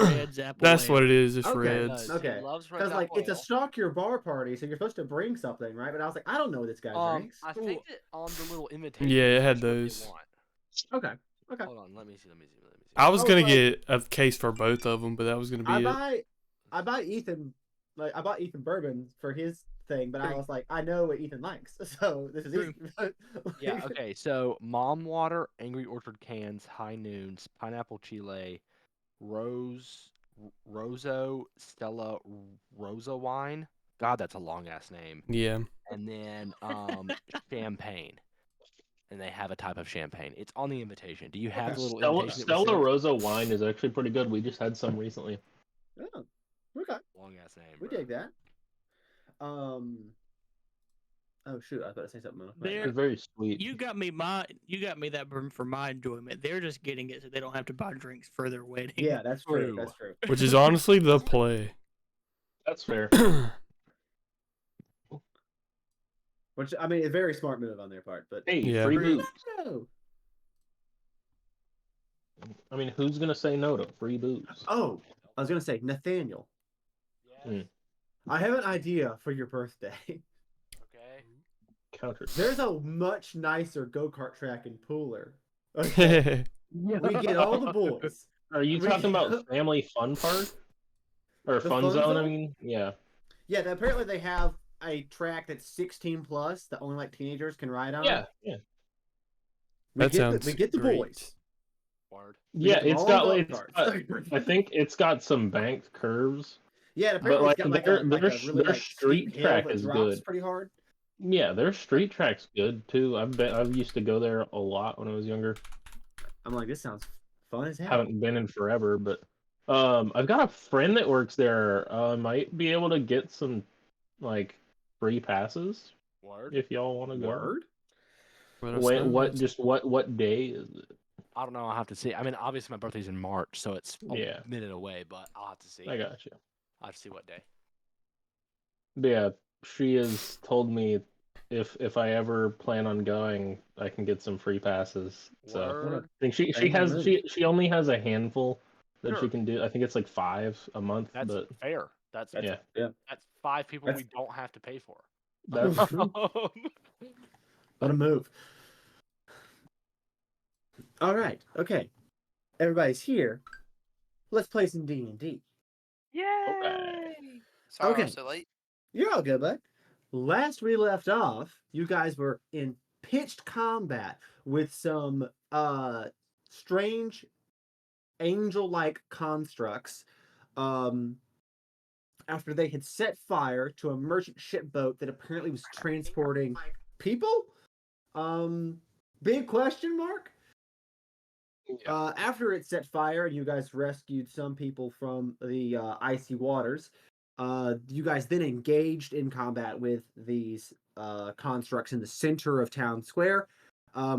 Red's apple That's ale. what it is. It's Okay. Reds. Okay. He loves Red's Because like apple it's a ale. stock your bar party, so you're supposed to bring something, right? But I was like, I don't know what this guy drinks. I think that on the little invitation. Yeah, it had that's what they those. want. Okay. Okay. Hold on, let me see. I was Oh, gonna well- get a case for both of them, but that was gonna be it. I buy Ethan, like I bought Ethan bourbon for his thing, but I was like, I know what Ethan likes, so this is True. easy. Yeah, okay. So, Mom Water, Angry Orchard Cans, High Noons, Pineapple Chile, Roso, Stella Rosa Wine. God, that's a long ass name. Yeah. And then champagne. And they have a type of champagne. It's on the invitation. Do you have the little invitation? that was Stella sent? Rosa wine is actually pretty good. We just had some recently. Oh, okay, Long ass name. we bro. dig that. Oh shoot, I was about to say something else. There- It's very sweet. You got me that bourbon for my enjoyment. They're just getting it so they don't have to buy drinks for their wedding. Yeah, that's true. True. That's true. Which is honestly the play. That's fair. Which I mean, a very smart move on their part, but Hey, Yeah. free booze. no. I mean, who's gonna say no to free booze? Oh, I was gonna say Nathaniel. Yeah. I have an idea for your birthday. Okay. Counter. There's a much nicer go-kart track in Pooler. Okay? We get all the boys. Are you talking about Family Fun Park? Or The Fun Fun Zone, I Zone? mean? Yeah. Yeah, apparently they have a track that's 16 plus that only like teenagers can ride on. Yeah, yeah. That sounds we get the great. boys. Word. We Yeah, get them it's all got on like, go-karts. I think it's got some banked curves. Yeah, and but, apparently like, it's got like their- a really their like street steep hill track that is drops good. pretty hard. Yeah, their street track's good too. I've used to go there a lot when I was younger. I'm like, this sounds fun as hell. Haven't been in forever, but I've got a friend that works there. Might be able to get some like free passes Word. if y'all want to go. Word? Wait, what day is it? I don't know. I'll have to see. I mean, obviously my birthday's in March, so it's a Yeah. minute away, but I'll have to see. I got you. I'll have to see what day. Yeah, she has told me if I ever plan on going, I can get some free passes. So Word. I think she Thank has you. she only has a handful that she Sure. can do. I think it's like 5 a month, That's but fair. That's yeah, That's 5 people That's- we don't have to pay for. that's What a move. All right. Okay. Everybody's here. Let's play some D&D. Yay! Sorry Okay. I was so late. You're all good, bud. Last we left off, you guys were in pitched combat with some strange angel-like constructs after they had set fire to a merchant ship boat that apparently was transporting people. Big question mark. After it set fire and you guys rescued some people from the icy waters, you guys then engaged in combat with these constructs in the center of town square,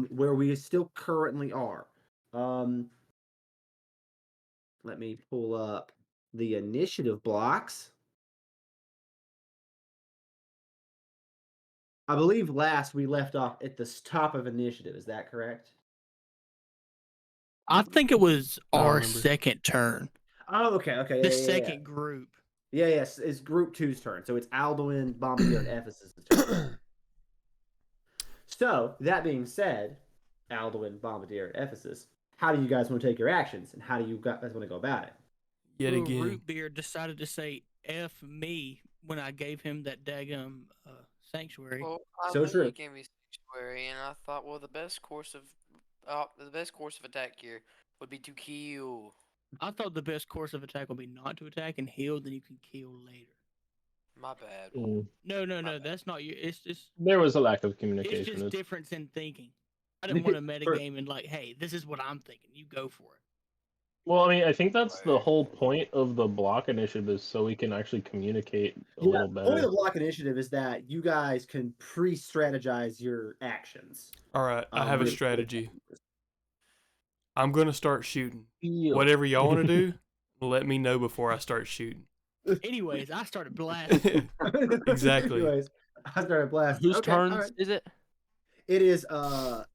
where we still currently are. Let me pull up the initiative blocks. I believe last we left off at the top of initiative. Is that correct? I think it was I don't our remember. second turn. Oh, okay, okay. The yeah, second group. Yeah, yes, it's Group 2's turn. So it's Alduin, Bombardier, and Ephesus' turn. So, that being said, Alduin, Bombardier, and Ephesus, how do you guys want to take your actions, and how do you guys want to go about it? Yet Little again. Root Beer decided to say F me when I gave him that daggum sanctuary. Well, I So knew true. you gave me sanctuary, and I thought, well, the best course of attack here would be to kill. I thought the best course of attack would be not to attack and heal, then you can kill later. My bad. No, that's not you. It's just there was a lack of it's communication. just It's- difference in thinking. I didn't want to metagame and like, hey, this is what I'm thinking. You go for it. Well, I mean, I think that's the Right. whole point of the block initiative is so we can actually communicate a little The point of better. the block initiative is that you guys can pre-strategize your actions. All right, I have a really- strategy. I'm gonna start shooting. Feel. Whatever y'all want to do, let me know before I start shooting. Anyways, I started blasting. Exactly. Anyways, I started blasting. Whose Okay, turns all right. is it? It is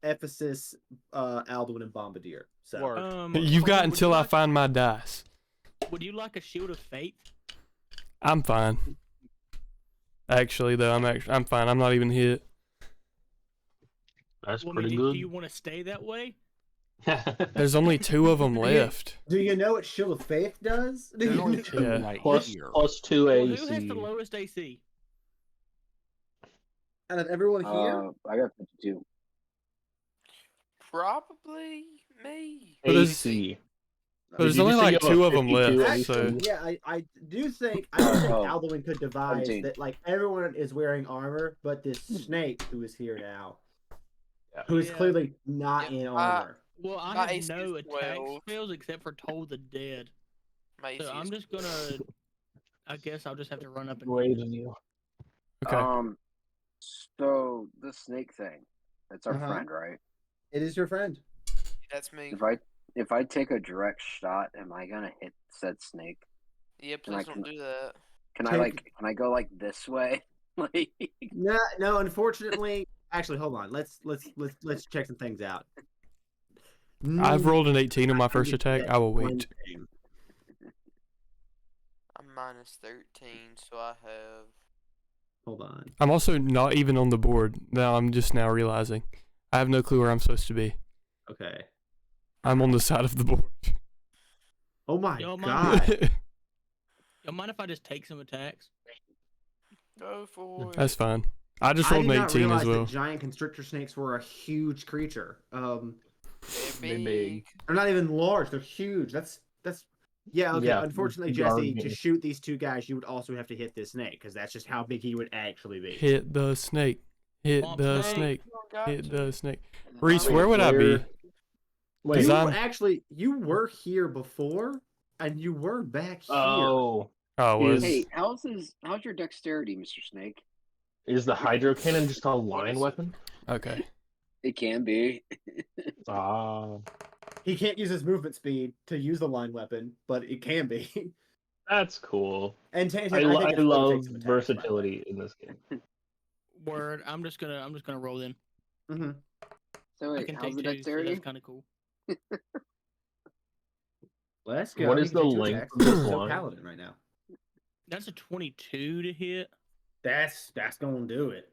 Ephesus, Alduin, and Bombardier. So Word. You've got would until you I like- find my dice. Would you like a shield of faith? I'm fine. Actually, though, I'm fine. I'm not even hit. That's Well, I pretty mean, good. do you want to stay that way? There's only 2 of them left. Do you know what Shield of Faith does? Do There's you only know- 2 Yeah. right plus here. plus 2 Well, AC. who has the lowest AC? Out of everyone here, I got 52. Probably me. But there's- AC. But there's Did you only say like you have a 2 of them 52 left, AC? so yeah, I do think Oh, Alduin could devise 17. that like everyone is wearing armor, but this snake who is here now, Yeah. who is Yeah. clearly not Yeah, in armor. Well, I My have AC no is attack 12. spells except for Toll the Dead. My AC So I'm is just gonna. I guess I'll just have to run up and. Great of you. okay. So the snake thing, that's our Uh-huh. friend, right? It is your friend. That's me. If I take a direct shot, am I gonna hit said snake? Yeah, And I please don't do that. Can I Take- can I go like this way? Like No, unfortunately. Actually, hold on. Let's check some things out. I've rolled an 18 on my I first just attack. said I will one wait. thing. I'm minus 13, so I have. Hold on. I'm also not even on the board. Now I'm just now realizing. I have no clue where I'm supposed to be. Okay. I'm on the side of the board. Oh my Yo, Mom. god. You mind if I just take some attacks? Go for it. That's fine. I just I rolled did an not 18 realize as well. that giant constrictor snakes were a huge creature. They're They're big. big. They're not even large. They're huge. That's yeah. Okay. Yeah, Unfortunately, Jesse, to gardening. shoot these 2 guys, you would also have to hit this snake because that's just how big he would actually be. Hit the snake. Hit Womp the snake. snake. You don't got Hit to. the snake. Reese, Wait, where would I be? Wait. You I'm- you were here before, and you were back here. Oh, Oh, it was. hey, how's your dexterity, Mr. Snake? is the hydro cannon just a line weapon? Okay. It can be. Ah, He can't use his movement speed to use the line weapon, but it can be. that's cool. And Tantan, I think it's going to love take some attacks, by the way. versatility in this game. Word. I'm just gonna roll in. Mm-hmm. So I wait, can how's take the 2, so dexterity? that's kind of cool. Let's go. What You is can the take 2 length attacks. of this You're still line? paladin right now. That's a 22 to hit. That's going to do it.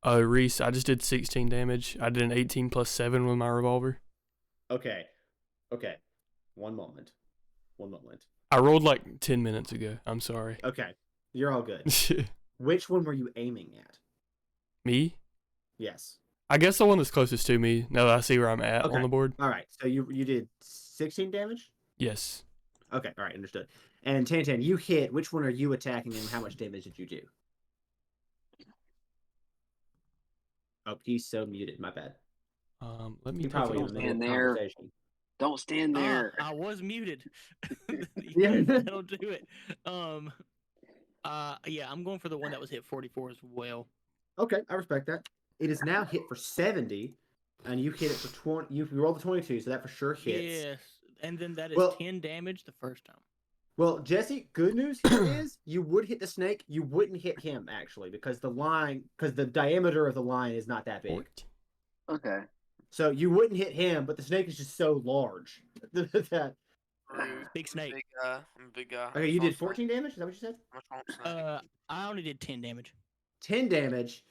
Reese, I just did 16 damage. I did an 18 plus 7 with my revolver. Okay. One moment. I rolled like 10 minutes ago. I'm sorry. Okay. You're all good. Which one were you aiming at? Me? Yes. I guess the one that's closest to me, now that I see where I'm at Okay. on the board. All right. So you did 16 damage? Yes. Okay. All right. Understood. And Tantan, you hit. Which one are you attacking and how much damage did you do? Oh, he's so muted. My bad. Let me He take probably it in off. the middle of And the there. conversation. Don't stand there. I was muted. Yeah. That'll do it. Yeah, I'm going for the one that was hit 44 as well. Okay, I respect that. It is now hit for 70, and you hit it for 20. You rolled the 22, so that for sure hits. Yes, and then that is Well- 10 damage the first time. Well, Jesse, good news here is you would hit the snake. You wouldn't hit him actually because the diameter of the line is not that big. 14. Okay. So you wouldn't hit him, but the snake is just so large that. Big snake. Big guy. I'm a big guy. Okay, you did 14 damage. Is that what you said? Much won't snake. I only did 10 damage. 10 damage.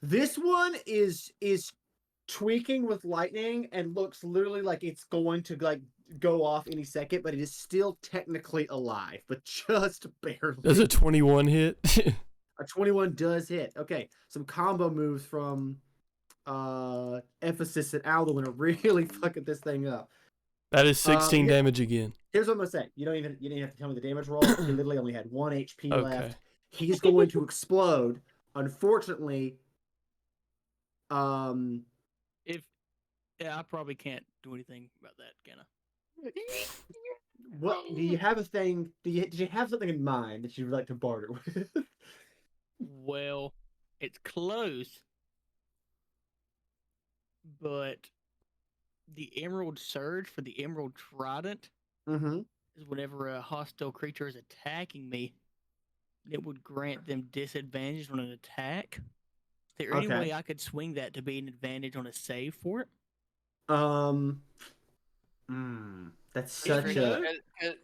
This one is tweaking with lightning and looks literally like it's going to like go off any second, but it is still technically alive, but just barely. Does a 21 hit? A 21 does hit. Okay, some combo moves from Emphasis and Alduin are really fucking this thing up. That is 16 yeah. damage again. Here's what I'm gonna say. You didn't have to tell me the damage roll. He literally only had 1 HP Okay. left. He's going to explode. Unfortunately, I probably can't do anything about that, can I? what do you have a thing? Did you have something in mind that you would like to barter with? Well, it's close, but the Emerald Surge for the Emerald Trident Mm-hmm. is whenever a hostile creature is attacking me, it would grant them disadvantage on an attack. Is there any Okay. way I could swing that to be an advantage on a save for it? That's If such no, a.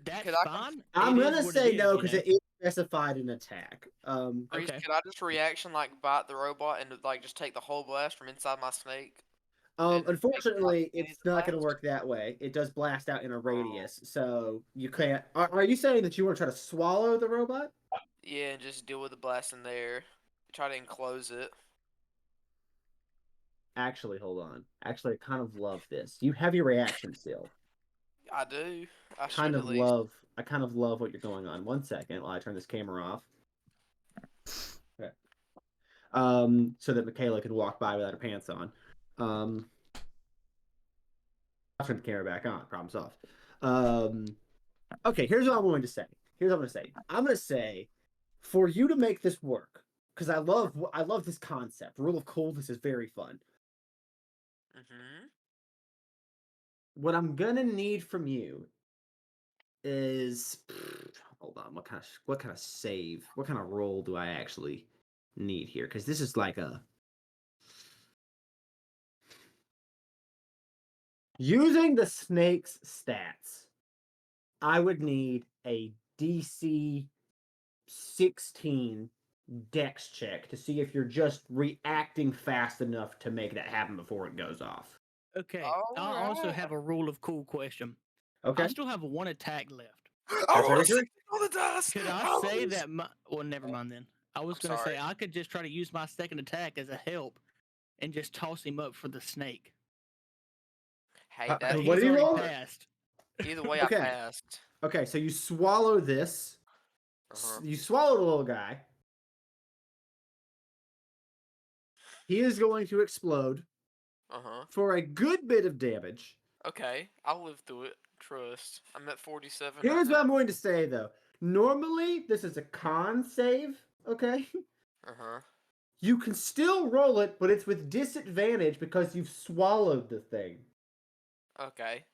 that's could I fine. I'm It is gonna what say it no is, because you it is specified in attack. Reese, Okay. could I just reaction bite the robot and like just take the whole blast from inside my snake? And make it, Unfortunately, any of it's the not going to blast? work that way. It does blast out in a Oh. radius, so you can't. Are you saying that you want to try to swallow the robot? Yeah, and just deal with the blast in there. Try to enclose it. Actually, hold on. Actually, I kind of love this. You have your reaction still. I do. I Kind should of at least. love. I kind of love what you're going on. 1 second while I turn this camera off. Okay. So that Michaela can walk by without her pants on. I'll turn the camera back on. Problem solved. Okay, here's what I'm going to say. I'm going to say, for you to make this work, because I love this concept. Rule of coolness is very fun. Mm-hmm. What I'm gonna need from you is hold on. What kind of save? What kind of roll do I actually need here? Because this is like a using the snake's stats. I would need a DC 16 Dex check to see if you're just reacting fast enough to make that happen before it goes off. Okay. I also have a rule of cool question. Okay, I still have one attack left. I That's rolled very a true. 16 on the dice. Could I say that my well never mind then. I was I'm gonna say sorry. I could just try to use my second attack as a help and just toss him up for the snake. Hey, But that what He's did he already roll? passed. either way, Okay. I passed. Okay, so you swallow this. Uh-huh. You swallow the little guy. He is going to explode Uh-huh. for a good bit of damage. Okay, I'll live through it. Trust. I'm at 47 Here's right what now. I'm going to say though. Normally, this is a con save, okay? Uh-huh. You can still roll it, but it's with disadvantage because you've swallowed the thing. Okay.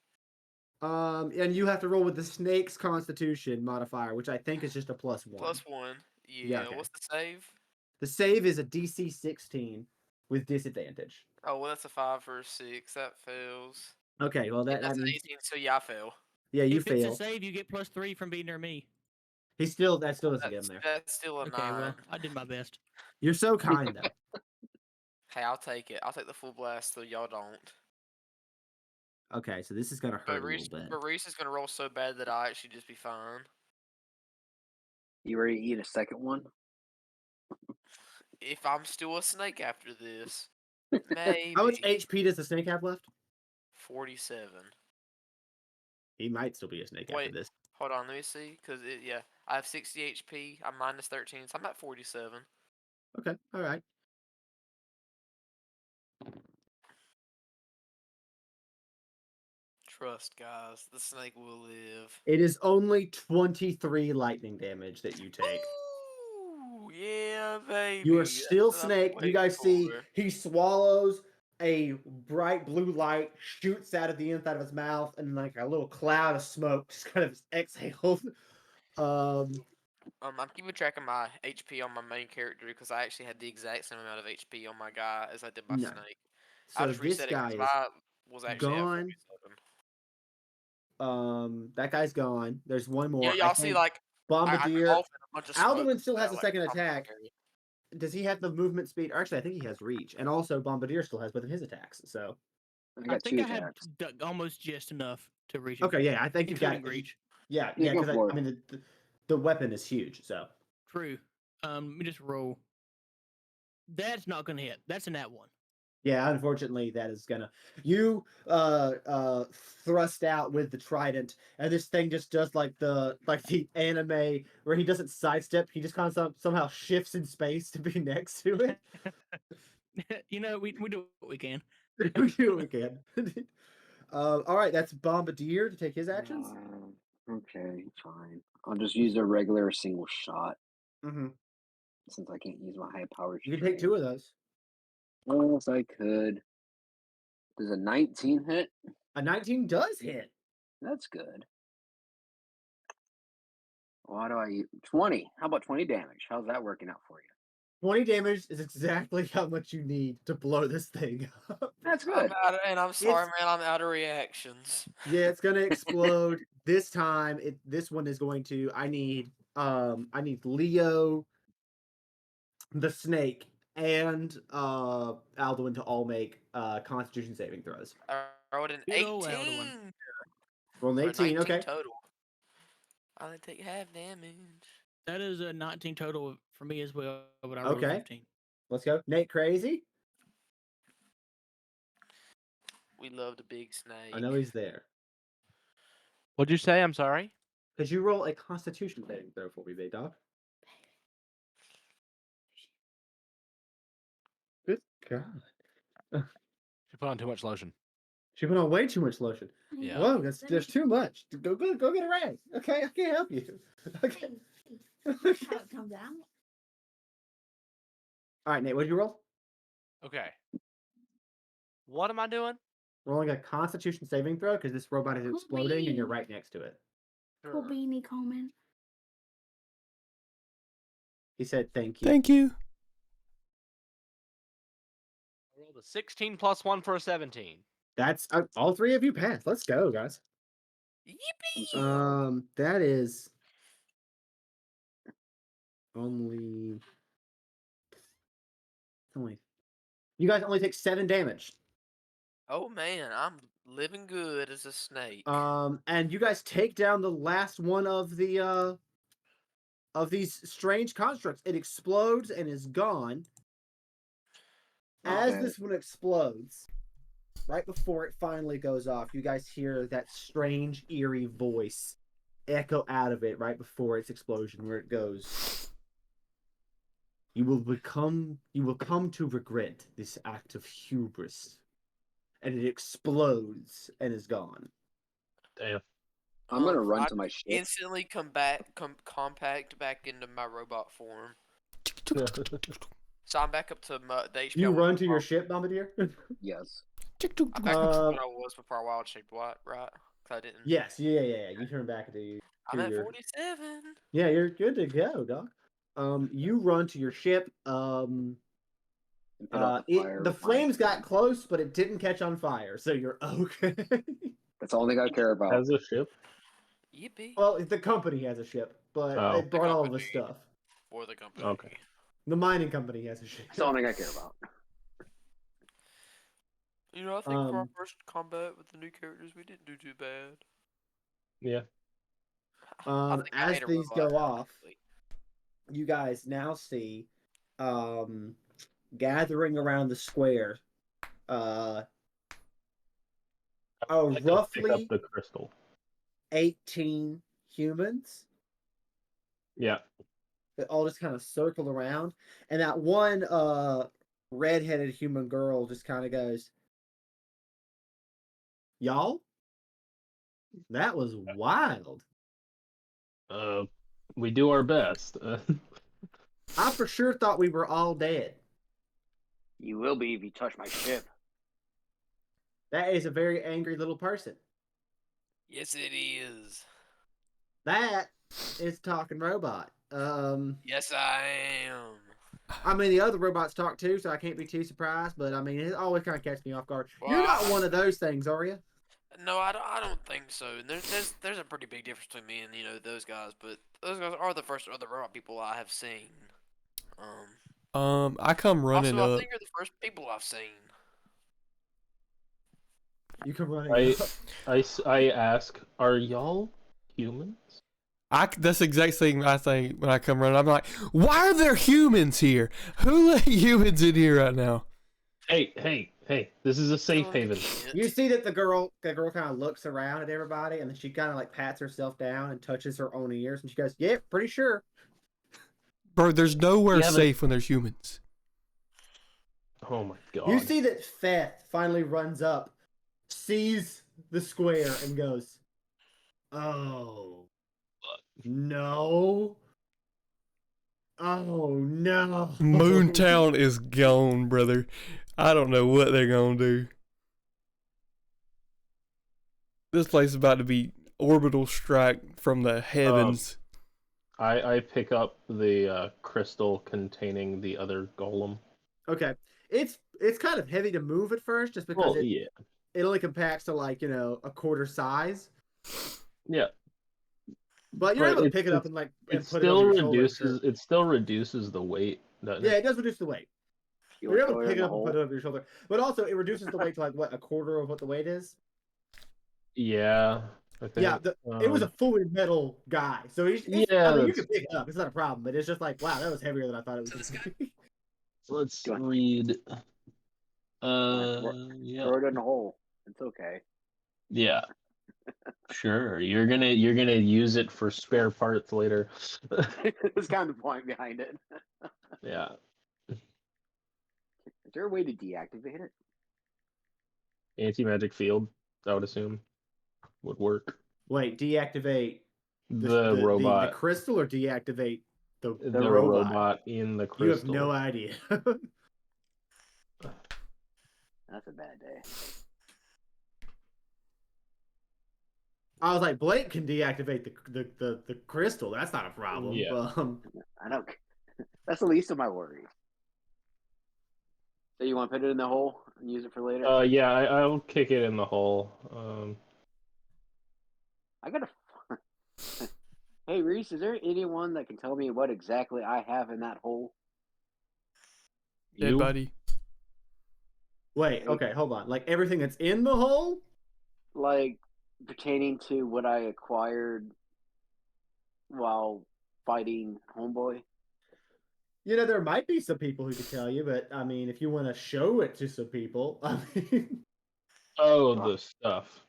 And you have to roll with the snake's constitution modifier, which I think is just a +1. +1. Yeah, Yeah, okay. what's the save? The save is a DC 16 with disadvantage. Oh, well, that's a 5 or a 6. That fails. Okay, well Yeah, that that's an means 18, so yeah, I fail. yeah, you If it's a fail. save, you get +3 from being near me. That still doesn't get him there. That's still a 9. Okay, well, I did my best. You're so kind though. Hey, I'll take it. I'll take the full blast so y'all don't. Okay, so this is gonna hurt a little bit. But Reese is going to roll so bad that I actually just be fine. You ready to eat a second one? If I'm still a snake after this, maybe. How much HP does the snake have left? 47. He might still be a snake after Wait. this. Hold on, let me see. Because, yeah, I have 60 HP. I'm -13, so I'm at 47. Okay, all right. Trust, guys. The snake will live. It is only 23 lightning damage that you take. Ooh, yeah, baby. You are That's still what I've been snake. You waiting guys see for. he swallows a bright blue light, shoots out of the inside of his mouth, and like a little cloud of smoke just kind of exhales. I'm keeping track of my HP on my main character because I actually had the exact same amount of HP on my guy as I did my No. snake. I So just this reset it guy because is mine was actually at gone. 47. That guy's gone. There's one more. Yeah, I y'all see, think like, I Bombardier. engulfed in a bunch of smoke. Alduin still has that, a like, second I'm attack. scary. Does he have the movement speed? Actually, I think he has reach, and also Bombardier still has both of his attacks. So I got think two I had attacks. almost just enough to reach him. okay, yeah, I think you've got including reach. Yeah, Yeah, go because for I it. mean the weapon is huge. So True. Let me just roll. That's not gonna hit. That's a nat 1. yeah, unfortunately, that is gonna you thrust out with the trident, and this thing just does like the anime where he doesn't sidestep. He just kind of somehow shifts in space to be next to it. You know, we do what we can. We do what we can. All right, that's Bombardier to take his actions. Okay, fine. I'll just use a regular single shot Mm-hmm. since I can't use my high power. You can take 2 of those. Yes, I could. Does a 19 hit? A 19 does hit. That's good. Why do I 20? How about 20 damage? How's that working out for you? 20 damage is exactly how much you need to blow this thing up. That's I'm good. I'm sorry, It's- man. I'm out of reactions. Yeah, it's gonna explode. This time, this one is going to. I need Leo, the snake, and Alduin to all make Constitution saving throws. I rolled an Good old 18 Alduin. Roll an or 18. 19 Okay. total. I only take half damage. That is a 19 total for me as well, but I rolled a Okay. 15. Let's go. Nate, crazy. We love the big snake. I know he's there. What'd you say? I'm sorry. Could you roll a Constitution saving throw for me, Bay Dog? Good God. She put on too much lotion. She put on way too much lotion. Yeah. Whoa, there's too much. Go get a rag. Okay, I can't help you. Okay. How it comes out. All right, Nate, what did you roll? Okay. What am I doing? Rolling a Constitution saving throw because this robot is Cool exploding and you're bean. right next to it. Cool beanie comment. He said, "Thank you." Thank you. I rolled a 16 plus 1 for a 17. That's all three of you passed. Let's go, guys. Yippee! That is only. You guys only take 7 damage. Oh man, I'm living good as a snake. And you guys take down the last one of the of these strange constructs. It explodes and is gone. As Okay. this one explodes, right before it finally goes off, you guys hear that strange, eerie voice echo out of it right before its explosion, where it goes, You will come to regret this act of hubris. And it explodes and is gone. Damn. I'm gonna run I to my ship. instantly compact back into my robot form. So I'm back up to the HP. You I was run to your before. ship, Bombardier? Yes. I'm back up to what I was before wild shaped what, right? 'Cause I didn't. Yes, yeah. You turn back to I'm at your- 47. Yeah, you're good to go, dog. You run to your ship. And put out the fire The with my flames got hand. close, but it didn't catch on fire, so you're okay. That's the only thing I care about. Has a ship? Yippee. Well, the company has a ship, but Oh. it brought all of the company. stuff. For the company. Okay. The mining company has a ship. That's the only thing I care about. You know, I think for our Um, first combat with the new characters, we didn't do too bad. Yeah. I think I As made a these robot go off, automatically. you guys now see, gathering around the square, I oh, like to pick roughly up the crystal. 18 humans Yeah. that all just kind of circle around, and that one redheaded human girl just kind of goes, "Y'all, that was wild. We do our best. I for sure thought we were all dead. You will be if you touch my ship. That is a very angry little person. Yes, it is. That is talking robot. Yes, I am. I mean, the other robots talk too, so I can't be too surprised. But I mean, it always kind of catches me off guard. You're not Well, one of those things, are you? No, I don't think so. And there's a pretty big difference between me and those guys. But those guys are the first other robot people I have seen. I come running Also, I up. think you're the first people I've seen. You come running. I ask, are y'all humans? That's the exact thing I think when I come running. I'm like, why are there humans here? Who let humans in here right now? Hey! This is a safe haven. You see that the girl kind of looks around at everybody, and then she kind of like pats herself down and touches her own ears, and she goes, "Yep, pretty sure." Bro, there's nowhere Yeah, but- safe when there's humans. Oh my god. You see that Feth finally runs up, sees the square, and goes, "Oh, no. Oh, no." Moontown is gone, brother. I don't know what they're gonna do. This place is about to be orbital strike from the heavens. I pick up the crystal containing the other golem. Okay, it's kind of heavy to move at first, just because Well, yeah, it only compacts to like a quarter size. yeah. But you're But able to pick it up and it put it over still your shoulder. reduces it still reduces the weight, doesn't Yeah, it? it does reduce the weight. You You're want to able throw to it pick in it the up and put hole? it over your shoulder, but also it reduces the weight to like what, a quarter of what the weight is. Yeah, I think. Yeah, it was a fully metal guy, so Yeah, I mean, you that's. can pick it up; it's not a problem. But it's just like, wow, that was heavier than I thought it was. Gonna be. Let's Do I- read. Throw Yeah, throw it in the hole. It's okay. yeah, sure. You're gonna use it for spare parts later. That's kind of the point behind it. Yeah. Is there a way to deactivate it? Anti-magic field, I would assume, would work. Wait, deactivate The the robot, crystal or deactivate the the robot? robot in the You have crystal. no idea. That's a bad day. I was like, Blake can deactivate the crystal. That's not a problem. Yeah. I don't. That's the least of my worries. So you want to put it in the hole and use it for later? Yeah, I'll kick it in the hole. I gotta. Hey Reese, is there anyone that can tell me what exactly I have in that hole? Dead You? body. Wait, okay, hold on. Like everything that's in the hole? Like pertaining to what I acquired while fighting Homeboy? There might be some people who could tell you, but I mean, if you want to show it to some people, I mean, Oh, the stuff.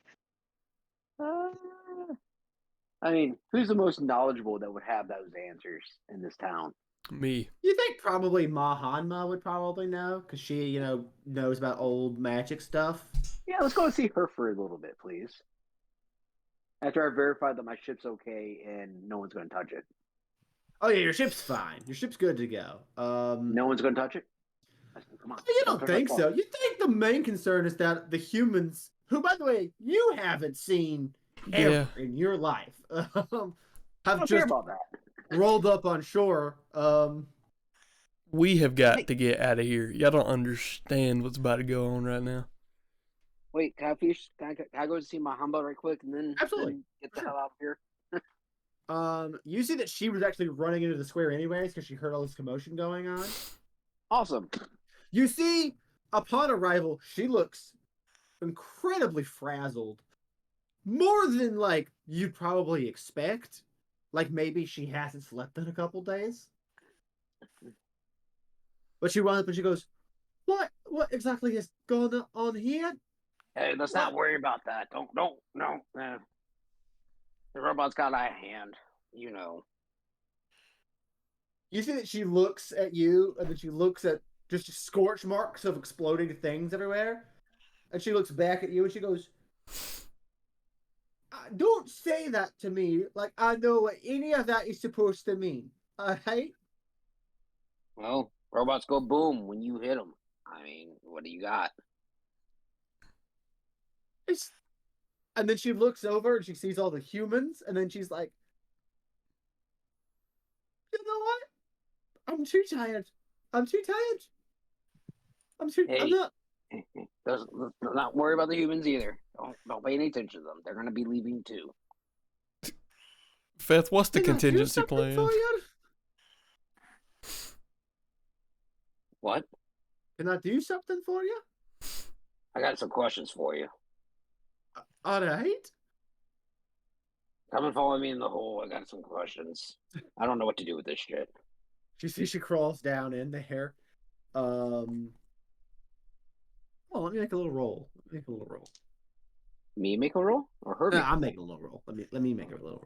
I mean, who's the most knowledgeable that would have those answers in this town? Me. you think probably Mahanma would probably know because she, knows about old magic stuff. Yeah, let's go and see her for a little bit, please. After I verify that my ship's okay and no one's going to touch it. Oh yeah, your ship's fine. Your ship's good to go. No one's going to touch it? Come on. You don't touch my think phone. so? You think the main concern is that the humans, who by the way you haven't seen ever Yeah. in your life, I have don't care just about that. rolled up on shore. We have got to get out of here. Y'all don't understand what's about to go on right now. Wait, can I go and see my Hamba right quick and then, Absolutely. then get the Sure. hell out of here? You see that she was actually running into the square anyways because she heard all this commotion going on. Awesome. You see, upon arrival, she looks incredibly frazzled. More than like you'd probably expect. Like maybe she hasn't slept in a couple days. But she runs up and she goes, What exactly is going on here? Hey, let's not worry about that. No. The robot's got a hand, you know. You see that she looks at you and then she looks at just scorch marks of exploding things everywhere. And she looks back at you and she goes, Don't say that to me like I know what any of that is supposed to mean. Alright? Well, robots go boom when you hit them. I mean, what do you got? And then she looks over and she sees all the humans, and then she's like, You know what? I'm too tired. I'm Hey. not. Let's not worry about the humans either. Don't pay any attention to them. They're gonna be leaving too. Feth, what's the Can I do contingency something plan? for you? What? Can I do something for you? I got some questions for you. Alright. Come and follow me in the hole. I got some questions. I don't know what to do with this shit. She crawls down in there. Oh, let me make a little roll. Me make a roll or her? No, make a I'm roll? making a little roll. Let me make a little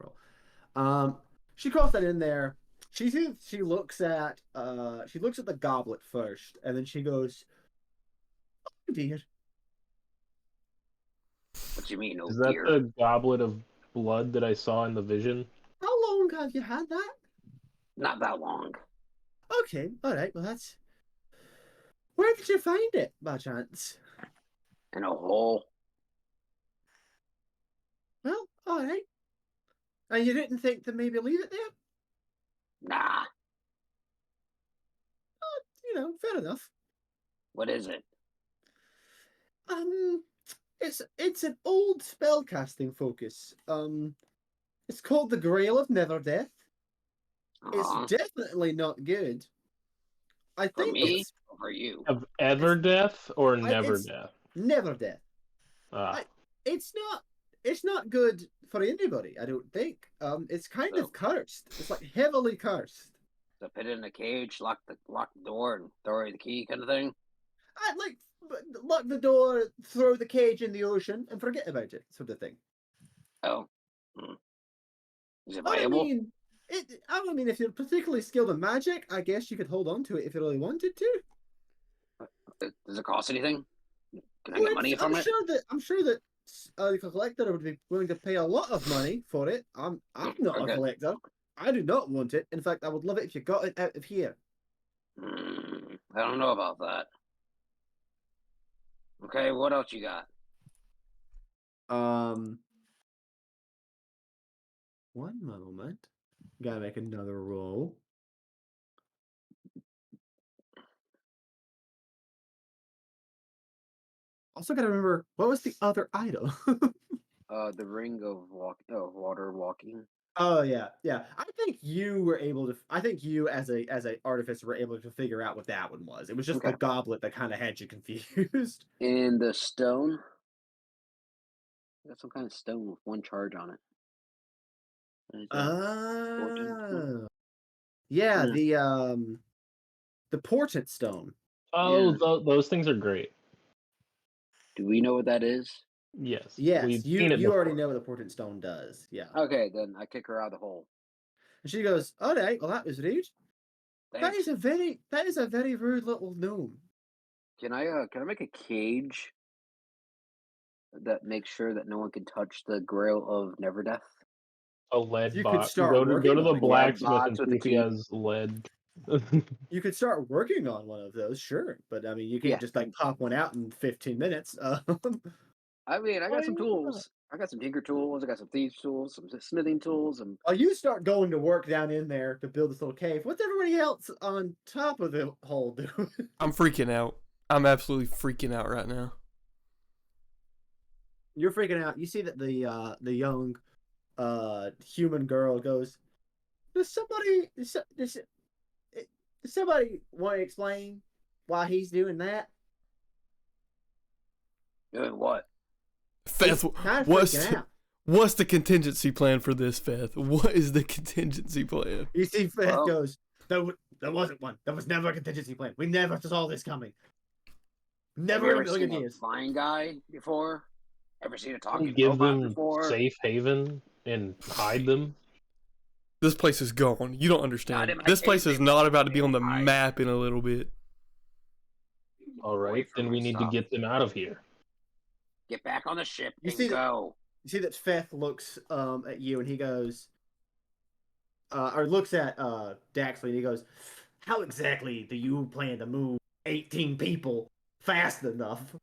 roll. She crawls that in there. She looks at the goblet first, and then she goes, "Oh dear." What you mean? Oh Is that dear. the goblet of blood that I saw in the vision? How long have you had that? Not that long. Okay, all right. Well, that's. Where did you find it, by chance? In a hole. Well, all right. And you didn't think to maybe leave it there? Nah. Fair enough. What is it? It's an old spellcasting focus. It's called the Grail of Never Death. Uh-huh. It's definitely not good. I For think me it's or for you? Of ever death or never it's death? Never Death. Ah, It's not good for anybody, I don't think. It's kind So- of cursed. It's like heavily cursed. So put it in a cage, lock the door, and throw away the key, kind of thing. I'd like lock the door, throw the cage in the ocean, and forget about it, sort of thing. Oh. Is it But viable? I mean, if you're particularly skilled in magic, I guess you could hold on to it if you really wanted to. Does it cost anything? Can I get money from it? I'm sure that a collector would be willing to pay a lot of money for it. I'm not a Okay. collector. I do not want it. In fact, I would love it if you got it out of here. I don't know about that. Okay, what else you got? One moment. Gotta make another roll. Also gotta remember, what was the other item? The ring of water walking. Oh yeah. I think you were able to. I think you, as a artificer, were able to figure out what that one was. It was just Okay. the goblet that kind of had you confused. And the stone. I got some kind of stone with one charge on it. What is that? Fortune stone? Yeah. Yeah. The portent stone. oh, Yeah. those things are great. Do we know what that is? Yes. Yes, we've you seen it already before. know what the portent stone does. Yeah. Okay, then I kick her out of the hole. And she goes, "All right, well that was rude. That Thanks. is a very rude little gnome." Can I make a cage that makes sure that no one can touch the Grail of Never Death? A lead You could box. start Go to working the on a blacksmith box and with see a if he key. has lead. You could start working on one of those, sure, but I mean, you can't Yeah. just like pop one out in 15 minutes. I mean, I got some Why not? tools. I got some tinker tools. I got some thieves tools, some smithing tools, and While you start going to work down in there to build this little cave, what's everybody else on top of the hole doing? I'm freaking out. I'm absolutely freaking out right now. You're freaking out. You see that the young human girl goes, does somebody want to explain why he's doing that? doing what? Feth, Kind of what's freaking out. what's the contingency plan for this, Feth? What is the contingency plan? You see Feth Well- goes, there wasn't one. There was never a contingency plan. We never saw this coming. Have Never you in a ever million seen a years. flying guy before? Ever seen a talking Give robot them before? safe haven and hide them. This place is gone. You don't understand. in my This place cave, is not about to be on the hide. map in a little bit. All Away right, from then my we need to stuff. get them out of here. Get back on the ship You and see that- go. You see that Feth looks at you and he goes, or looks at Daxley and he goes, how exactly do you plan to move 18 people fast enough?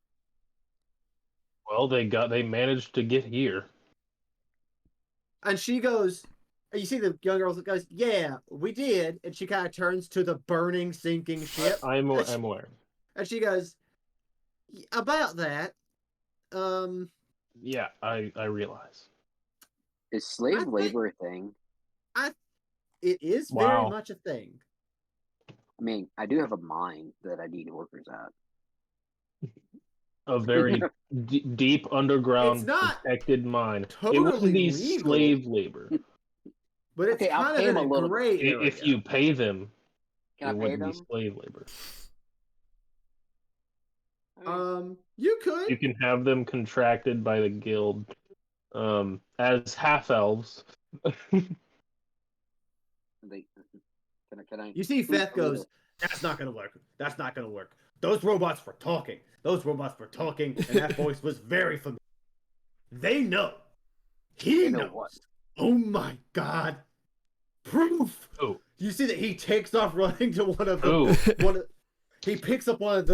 Well, they managed to get here. And she goes, and you see the young girl that goes, yeah, we did. And she kind of turns to the burning, sinking ship. I'm aware. And she goes, about that, Yeah, I realize. Is slave I think- labor a thing? it is very Wow. much a thing. I mean, I do have a mine that I need workers at. A very deep underground It's not protected mine. It totally wouldn't be legal. slave labor. But it's Okay, I'll kind pay of him in a a little bit. gray area. If you pay them, Can I it pay wouldn't be them? slave labor. I mean, You could. You can have them contracted by the guild as half elves. can I? You see, Who's Feth the leader? goes, that's not going to work. That's not going to work. Those robots were talking. And that voice was very familiar. They know. He They know knows. what? Oh my god. Proof. Oh, You see that he takes off running to one of the oh, he picks up one of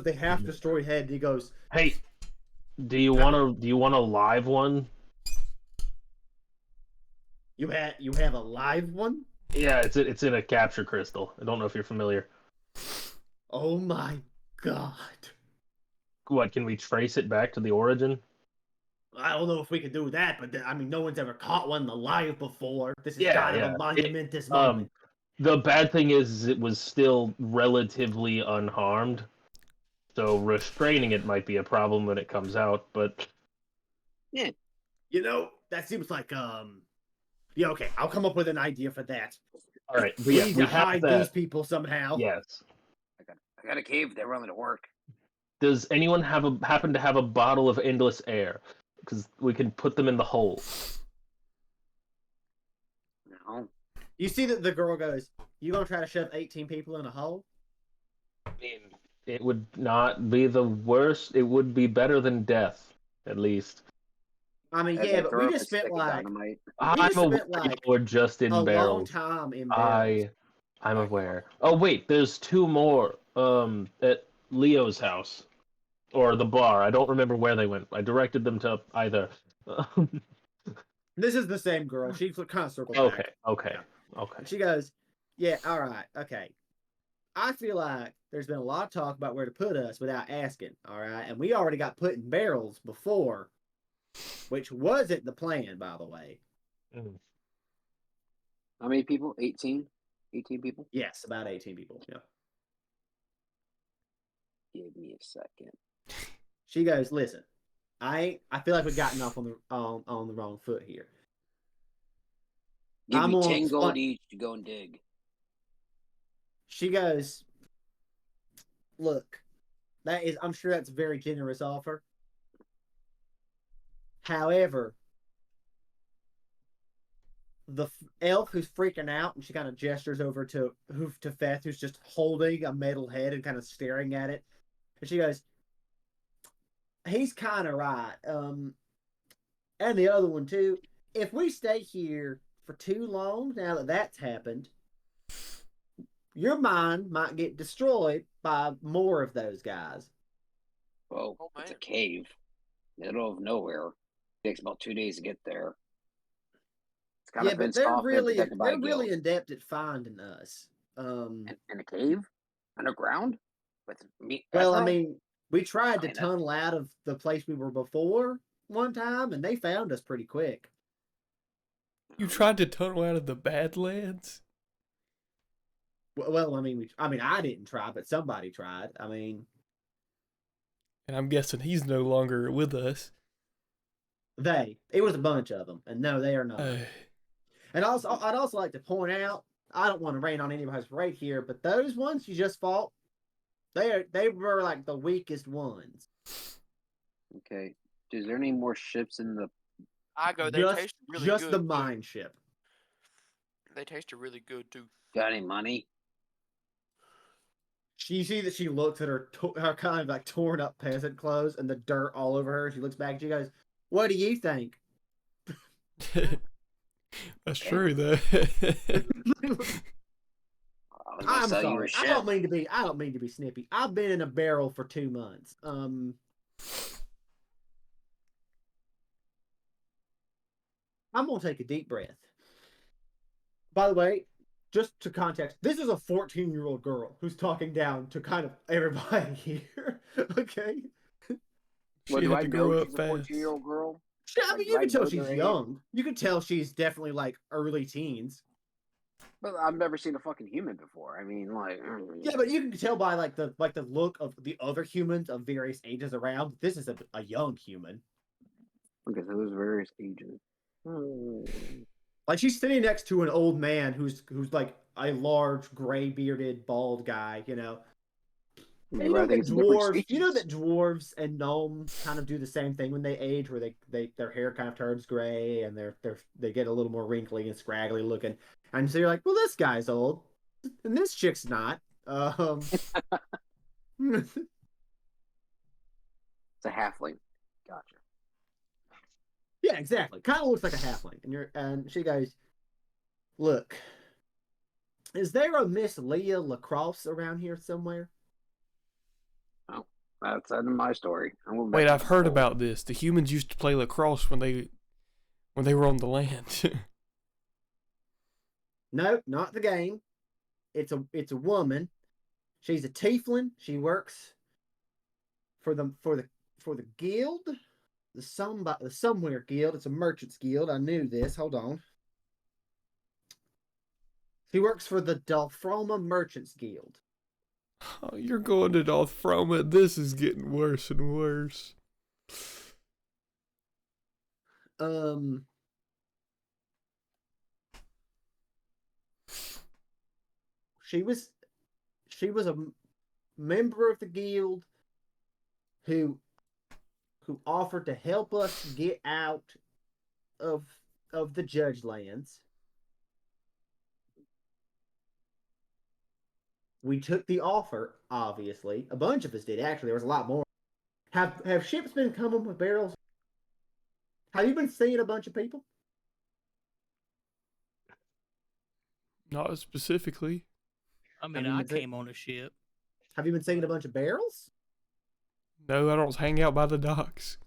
the half destroyed head and he goes, hey, do you want a live one? You have a live one? Yeah, it's in a capture crystal. I don't know if you're familiar. Oh my god. What, can we trace it back to the origin? I don't know if we can do that, but I mean, no one's ever caught one alive before. This is Yeah, kind of yeah. a monumentous moment. The bad thing is it was still relatively unharmed, so restraining it might be a problem when it comes out, but Yeah. You know, that seems like yeah, okay, I'll come up with an idea for that. all right. But We yeah, need we to have hide that. these people somehow. Yes. I got a cave. They're willing to work. Does anyone happen to have a bottle of endless air? Because we can put them in the hole. No. You see that the girl goes, "You gonna try to shove 18 people in a hole?" I mean, it would not be the worst. It would be better than death, at least. I mean, As yeah, I but throw we up a just spent stick of like dynamite. I'm just aware spent like we're just in a long barrels. time in barrels. I'm aware. Oh wait, there's two more. At Leo's house, or the bar. I don't remember where they went. I directed them to either. This is the same girl. She kind of circled Okay, back. okay, Yeah. okay. And she goes, "Yeah, all right, okay. I feel like there's been a lot of talk about where to put us without asking, all right? And we already got put in barrels before, which wasn't the plan, by the way. Mm. How many people? 18? 18 people? Yes, about 18 people. Yeah. Give me a second. She goes, "Listen, I feel like we've gotten off on the wrong foot here. Give I'm me on 10 gold fun- each to go and dig. She goes, "Look, I'm sure that's a very generous offer. However, the elf who's freaking out," and she kind of gestures over to Feth, who's just holding a metal head and kind of staring at it. And she goes, "He's kind of right. And the other one too. If we stay here for too long, now that that's happened, your mind might get destroyed by more of those guys." Well, Oh, it's a man. cave. Middle of nowhere. Takes about 2 days to get there. It's kind Yeah, of but fenced off and protected by they're a really guild. adept at finding us. In a cave? Underground? With me? Well, I Ezra? mean, we tried to I mean, tunnel out of the place we were before one time, and they found us pretty quick. You tried to tunnel out of the Badlands? Well, I mean, I didn't try, but somebody tried. I mean, And I'm guessing he's no longer with us. it was a bunch of them, and no, they are not. And also, I'd also like to point out, I don't want to rain on anybody's parade here, but those ones you just fought, they were like the weakest ones. Okay. Is there any more ships in the... I go. They taste really Just good. the too. mine ship. They tasted really good too. Got any money? You see that she looks at her kind of like torn up peasant clothes and the dirt all over her. She looks back and she goes, "What do you think?" That's true, though. I'm sorry. I don't mean to be snippy. I've been in a barrel for 2 months. I'm gonna take a deep breath. By the way, just to context, this is a 14-year-old girl who's talking down to kind of everybody here. Okay. What, She do had I to know grow up she's a fast. 14-year-old girl? I mean, Like, you can do I tell know she's their age? young. You can tell she's definitely like early teens. But I've never seen a fucking human before. I mean, like... Yeah, but you can tell by like the look of the other humans of various ages around. This is a young human. Okay, so there's various ages. Like she's sitting next to an old man who's like a large, gray bearded, bald guy. You know. And Maybe I think it's a different species. You know that dwarves and gnomes kind of do the same thing when they age, where their hair kind of turns gray and they get a little more wrinkly and scraggly looking. And so you're like, well, this guy's old, and this chick's not. It's a halfling. Gotcha. Yeah, exactly. Kind of looks like a halfling. And she goes, "Look, is there a Miss Leah Lacrosse around here somewhere?" Oh, that's the end of my story. Wait, I've heard about this. The humans used to play lacrosse when they were on the land. No, not the game. It's a woman. She's a tiefling. She works for the guild, the somewhere guild. It's a merchants guild. I knew this. Hold on. She works for the Dalfroma Merchants Guild. Oh, you're going to Dalfroma. This is getting worse and worse. She was a member of the guild who offered to help us get out of the judge lands. We took the offer, obviously. A bunch of us did, actually. There was a lot more. Have ships been coming with barrels? Have you been seeing a bunch of people? Not specifically. I mean, I came on a ship. Have you been seeing a bunch of barrels? No, I don't hang out by the docks.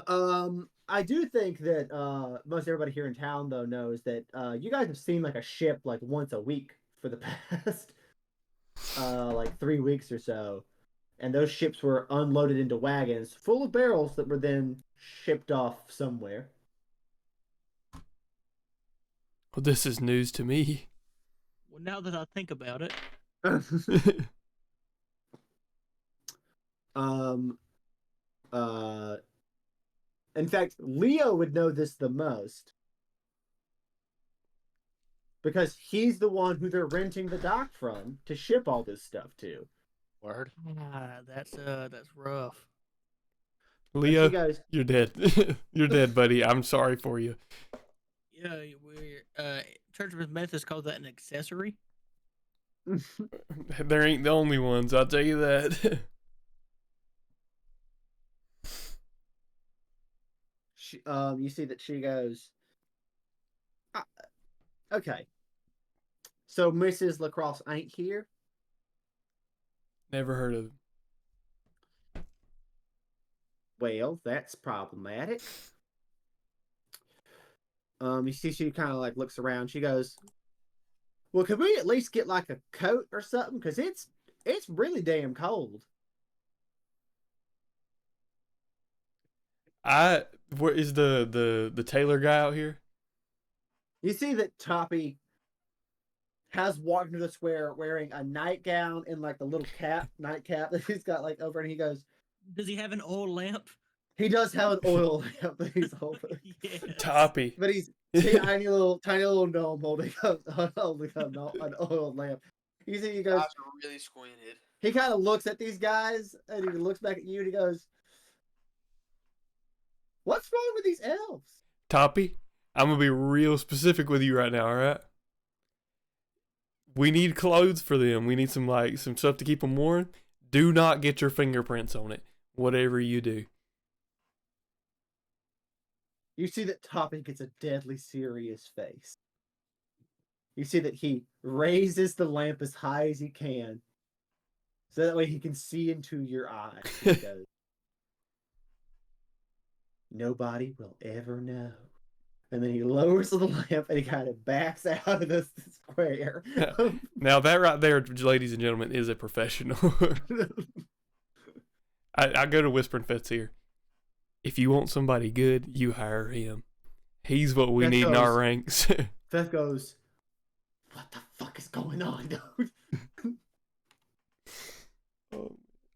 I do think that most everybody here in town though knows that you guys have seen like a ship like once a week for the past like 3 weeks or so. And those ships were unloaded into wagons full of barrels that were then shipped off somewhere. Well, this is news to me. Well, now that I think about it. In fact, Leo would know this the most. Because he's the one who they're renting the dock from to ship all this stuff to. Word. That's rough. Leo, goes, you're dead. You're dead, buddy. I'm sorry for you. Yeah, we're Church of Memphis calls that an accessory. There ain't the only ones, I'll tell you that. You see that she goes, okay. So Mrs. Lacrosse ain't here? Never heard of him. Well, that's problematic. You see she kind of like looks around. She goes, well, could we at least get like a coat or something? Because it's really damn cold. Where is the tailor guy out here? You see that Toppy has walked into the square wearing a nightgown and like the little nightcap that he's got like over, and he goes, does he have an oil lamp? He does have an oil lamp that he's holding. Yes. Toppy. But he's tiny little gnome holding an oil lamp. You see, he goes, Eyes are really squinted. He kind of looks at these guys and he looks back at you and he goes, what's wrong with these elves? Toppy, I'm gonna be real specific with you right now, alright? We need clothes for them. We need some stuff to keep them warm. Do not get your fingerprints on it, whatever you do. You see that Toppy gets a deadly serious face. You see that he raises the lamp as high as he can, so that way he can see into your eyes. He goes, nobody will ever know. And then he lowers the lamp and he kind of backs out of the square. Now that right there, ladies and gentlemen, is a professional. I go to Whispering Fits here. If you want somebody good, you hire him. He's what we need in our ranks. Beth goes, what the fuck is going on, dude?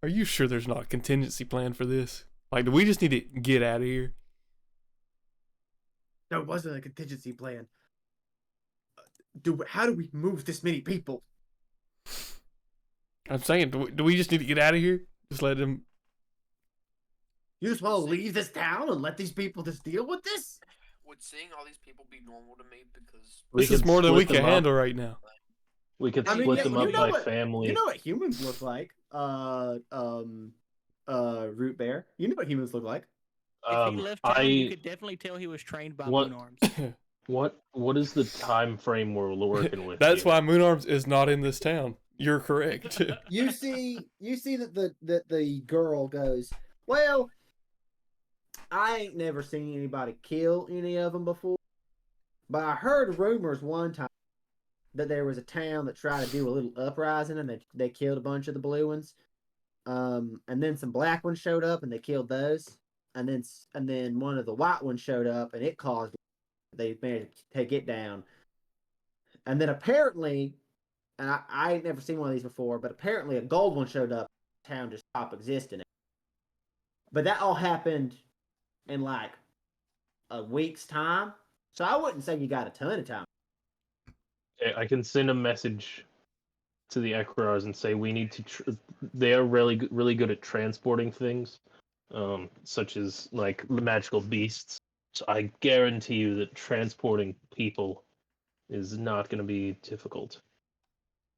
Are you sure there's not a contingency plan for this? Like, do we just need to get out of here? There wasn't a contingency plan. How do we move this many people? I'm saying, do we just need to get out of here? Just let them... You just want to leave this town and let these people just deal with this? Would seeing all these people be normal to me? Because this is more than we can handle right now. We could split them up by family. You know what humans look like? Root Bear. You know what humans look like. If he left town, you could definitely tell he was trained by Moon Arms. What is the time frame we're working with? That's why Moon Arms is not in this town. You're correct. You see that the girl goes, well, I ain't never seen anybody kill any of them before, But I heard rumors one time that there was a town that tried to do a little uprising and they killed a bunch of the blue ones. And then some black ones showed up and they killed those. And then one of the white ones showed up and it caused they managed to take it down. And then apparently, and I ain't never seen one of these before, but apparently a gold one showed up. Town just stopped existing. But that all happened in like a week's time. So I wouldn't say you got a ton of time. I can send a message to the Ekrars and say we need to. They are really good at transporting things, such as like magical beasts. So I guarantee you that transporting people is not going to be difficult.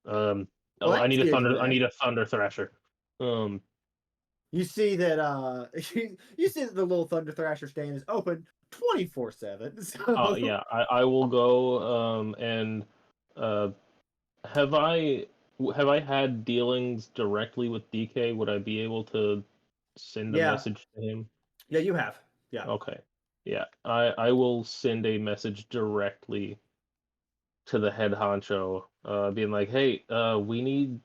Well, I that's need a good to thunder. I know. need a thunder thrasher. You see that you see that the little Thunder Thrasher stand is open 24/7. So Yeah, I will go. And have I had dealings directly with DK? Would I be able to send a yeah, message to him? yeah, you have. Yeah. Okay. Yeah, I will send a message directly to the head honcho, being like, "Hey, we need."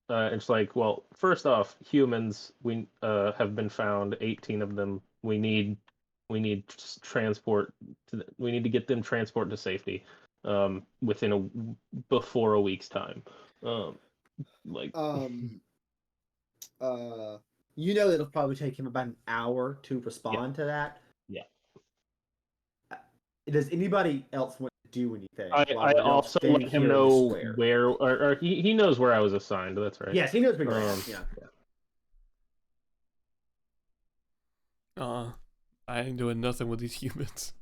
It's like, well, first off, humans we have been found, 18 of them. Transport. We need to get them transport to safety, before a week's time. Like, Um. You know it'll probably take him about an hour to yeah, respond to that. yeah. Does anybody else want to do anything while I we're all also standing let him here in the know square? where, or he knows where I was assigned. That's right. Yes, he knows where you're at. Yeah. I ain't doing nothing with these humans.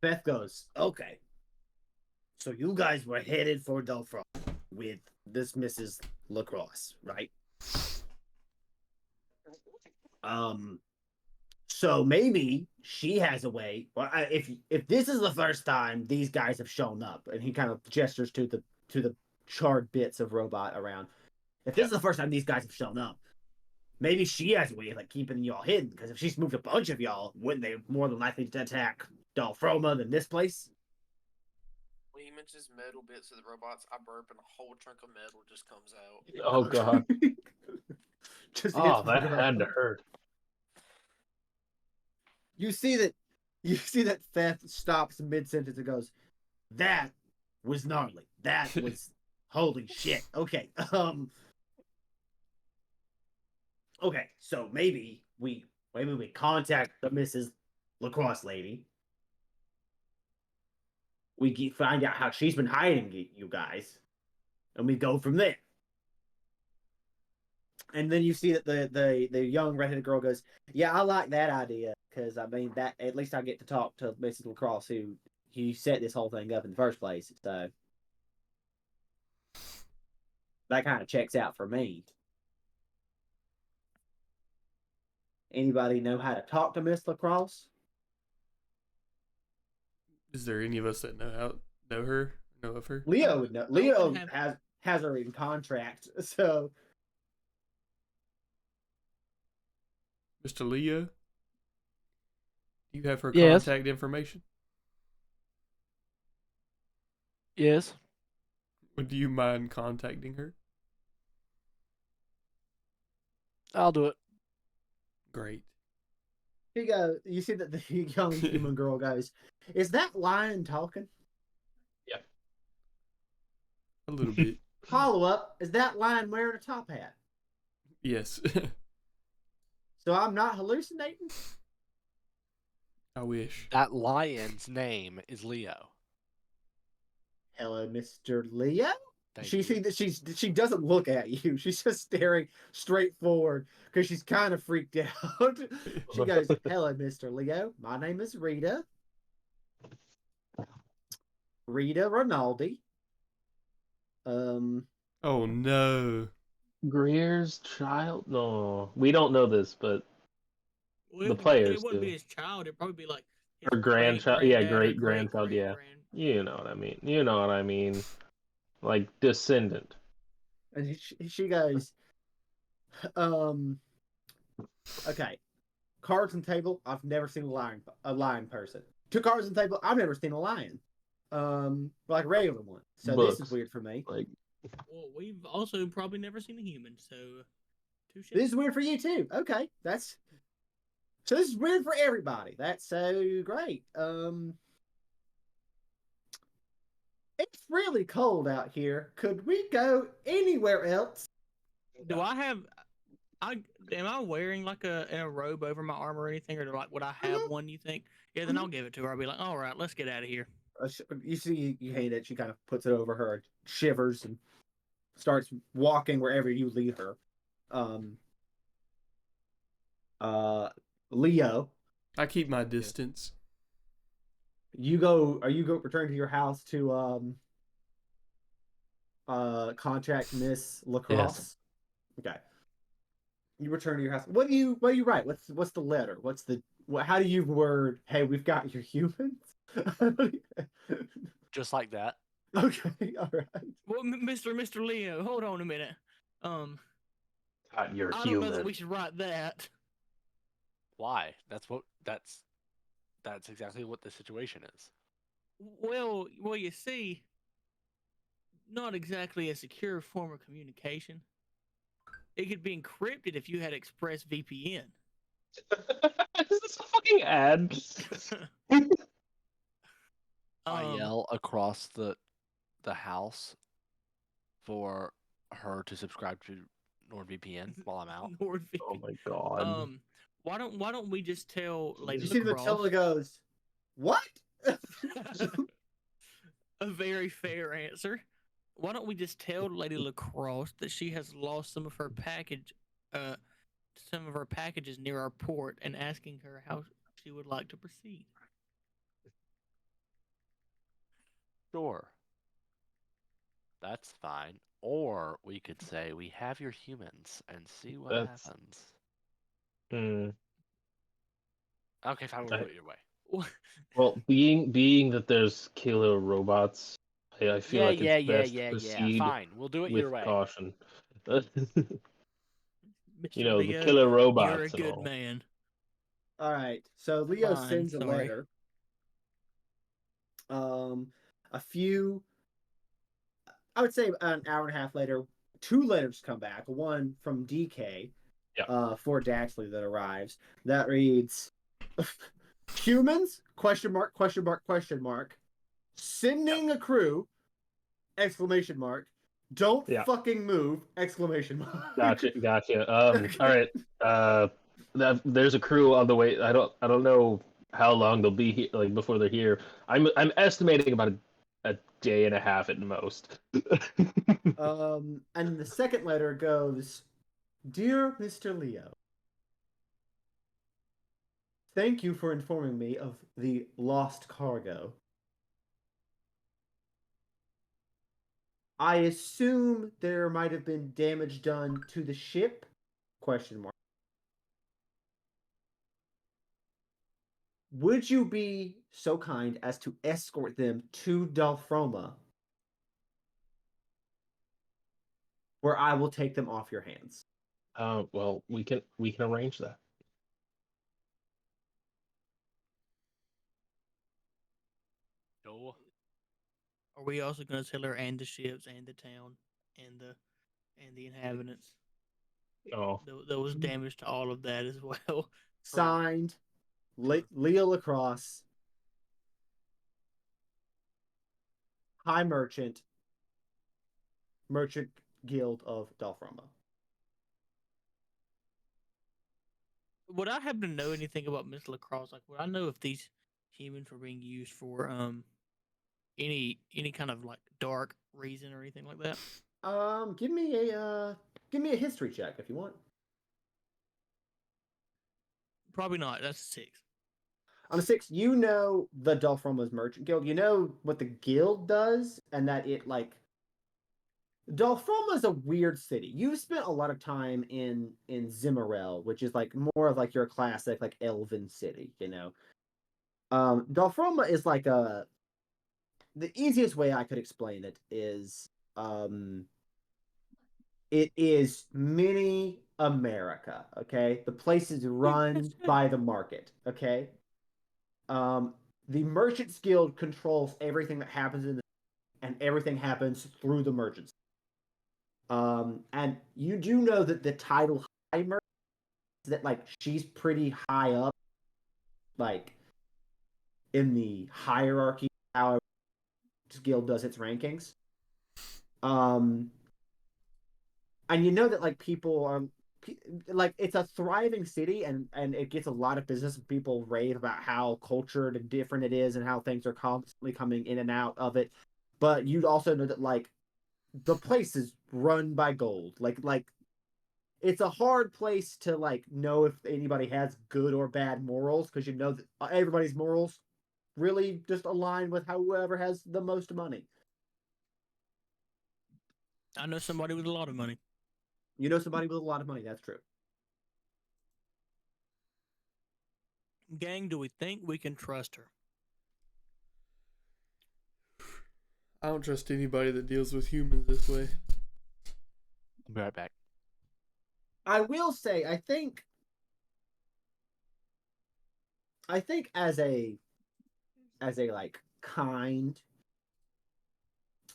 Beth goes, okay. So you guys were headed for Delfro with this Mrs. Lacrosse, right? So maybe she has a way. Well, if this is the first time these guys have shown up, and he kind of gestures to the charred bits of robot around. If this is the first time these guys have shown up, maybe she has a way of like keeping y'all hidden. Because if she's moved a bunch of y'all, wouldn't they more than likely to attack Dalfroma than this place? When he mentions metal bits of the robots, I burp and a whole chunk of metal just comes out. Oh God. Just Oh, hits the that had to ground. hurt. You see that Theft stops mid sentence and goes, "That was gnarly. That was holy shit." Okay. Okay, so maybe we contact the Mrs. Lacrosse lady. We find out how she's been hiding you guys, and we go from there. And then you see that the young redheaded girl goes, "Yeah, I like that idea because I mean that at least I get to talk to Mrs. Lacrosse who set this whole thing up in the first place. So that kind of checks out for me." Anybody know how to talk to Miss Lacrosse? Is there any of us that know of her? Leo would know. Leo has her in contract, so Mr. Leo, do you have her Yes. contact information? Yes. Would you mind contacting her? I'll do it. Great. you see that the young human girl goes, "Is that lion talking?" Yeah. A little bit. Follow up, is that lion wearing a top hat? Yes. So I'm not hallucinating? I wish. That lion's name is Leo. Hello, Mr. Leo? Thank She you. see that she doesn't look at you. She's just staring straight forward because she's kind of freaked out. She goes, "Hello, Mr. Leo. My name is Rita. Rita Rinaldi. Oh no. Greer's child? No, we don't know this, but Well, the players it wouldn't do. be his child. It'd probably be like his Or grandchild? Yeah, great grandchild. great Yeah, you know what I mean. You know what I mean. Like descendant. And she goes, okay. Cards and table. I've never seen a lion person. 2 cards on the table. I've never seen a lion. Like a regular one. So this is Books. weird for me. Like, Well, we've also probably never seen a human, so touche. This is weird for you too. Okay, so this is weird for everybody. That's so great. It's really cold out here. Could we go anywhere else? Do I have? Am I wearing like a robe over my arm or anything, or would I have one? You think? Yeah, then I'll give it to her. I'll be like, all right, let's get out of here. You see, you hate it. She kind of puts it over her, shivers, and starts walking wherever you lead her. Leo, I keep my distance. you go. Are you return to your house to contact Miss Lacrosse? Yes. Okay. You return to your house. What do you write? What's the letter? How do you word? Hey, we've got your humans. Just like that. Okay, all right. Well, Mr. Leo, hold on a minute. you're I human. don't know that we should write that. Why? That's exactly what the situation is. Well, you see, not exactly a secure form of communication. It could be encrypted if you had ExpressVPN. Is this a fucking ad? I yell across the house for her to subscribe to NordVPN while I'm out. NordVPN. Oh my god. Why don't we just tell Lady You see Lacrosse? Matilda goes, what? A very fair answer. Why don't we just tell Lady Lacrosse that she has lost some of her packages near our port, and asking her how she would like to proceed? Sure. That's fine. Or we could say we have your humans and see what happens. Okay, fine. We'll do it your way. Well, being that there's killer robots, I feel like it's best to proceed Fine, we'll do it with your way. caution. Mr. The Leo, killer robots. you're a and good all. man. All right. So Leo Fine, sends a sorry. letter. A few, I would say an hour and a half later, 2 letters come back. One from DK, for Daxley that arrives. That reads, humans? Question mark, question mark, question mark. Sending a crew! Exclamation mark. Don't fucking move! Exclamation mark. Gotcha. All right. There's a crew on the way. I don't know how long they'll be here, like before they're here. I'm estimating about a day and a half at most. And the second letter goes, Dear Mr. Leo, thank you for informing me of the lost cargo. I assume there might have been damage done to the ship? Question mark. Would you be so kind as to escort them to Dalfroma, where I will take them off your hands? Well, we can arrange that. No. Are we also going to tell her and the ships and the town and the inhabitants? Oh, There was damage to all of that as well. Signed, Leo Lacrosse, High Merchant Guild of Dalfroma. Would I happen to know anything about Miss Lacrosse? Like, would I know if these humans were being used for any kind of like dark reason or anything like that? Give me a history check if you want. Probably not. That's a 6. On a 6, you know the Dalfroma's Merchant Guild. You know what the guild does, and that it like Dalfroma is a weird city. You've spent a lot of time in Zimmerel, which is like more of like your classic like elven city, you know. Dalfroma is like the easiest way I could explain it is it is mini America, okay? The place is run by the market, okay? The Merchants Guild controls everything that happens in the, and everything happens through the merchants. And you do know that the title High Merchant, that like she's pretty high up, like in the hierarchy, how this guild does its rankings. And you know that like people are like it's a thriving city and it gets a lot of business. People rave about how cultured and different it is and how things are constantly coming in and out of it. But you'd also know that like the place is run by gold. Like it's a hard place to like know if anybody has good or bad morals, because you know that everybody's morals really just align with whoever has the most money. I know somebody with a lot of money. You know somebody with a lot of money, that's true. Gang, do we think we can trust her? I don't trust anybody that deals with humans this way. I'll be right back. I will say, I think as a like kind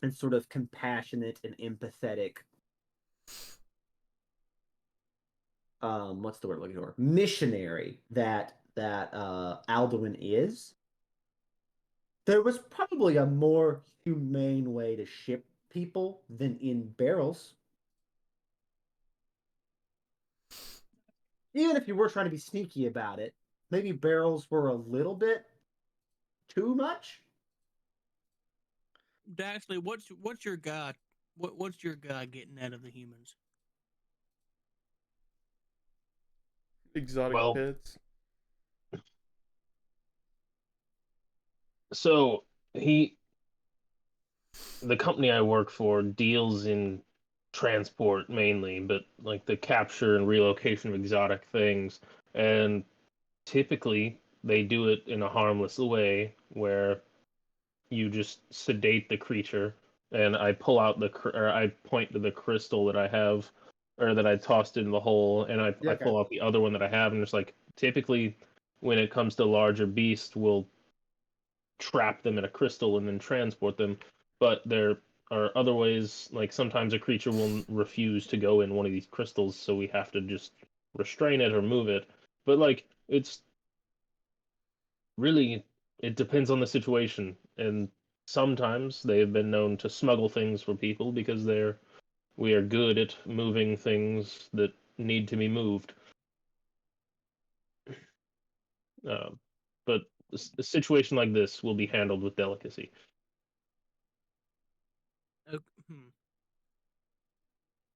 and sort of compassionate and empathetic what's the word looking for? Missionary that Alduin is, there was probably a more humane way to ship people than in barrels. Even if you were trying to be sneaky about it, maybe barrels were a little bit too much. Daxley, what's your guy? What's your guy getting out of the humans? Exotic Well, pets. so the company I work for deals in transport mainly, but like the capture and relocation of exotic things. And typically they do it in a harmless way where you just sedate the creature and I pull out or I point to the crystal that I have or that I tossed in the hole and I Okay. pull out the other one that I have and it's like typically when it comes to larger beasts we'll trap them in a crystal and then transport them. But there are other ways, like sometimes a creature will refuse to go in one of these crystals, so we have to just restrain it or move it. But like it's really it depends on the situation, and sometimes they have been known to smuggle things for people because we are good at moving things that need to be moved. Uh, but a situation like this will be handled with delicacy. Hmm.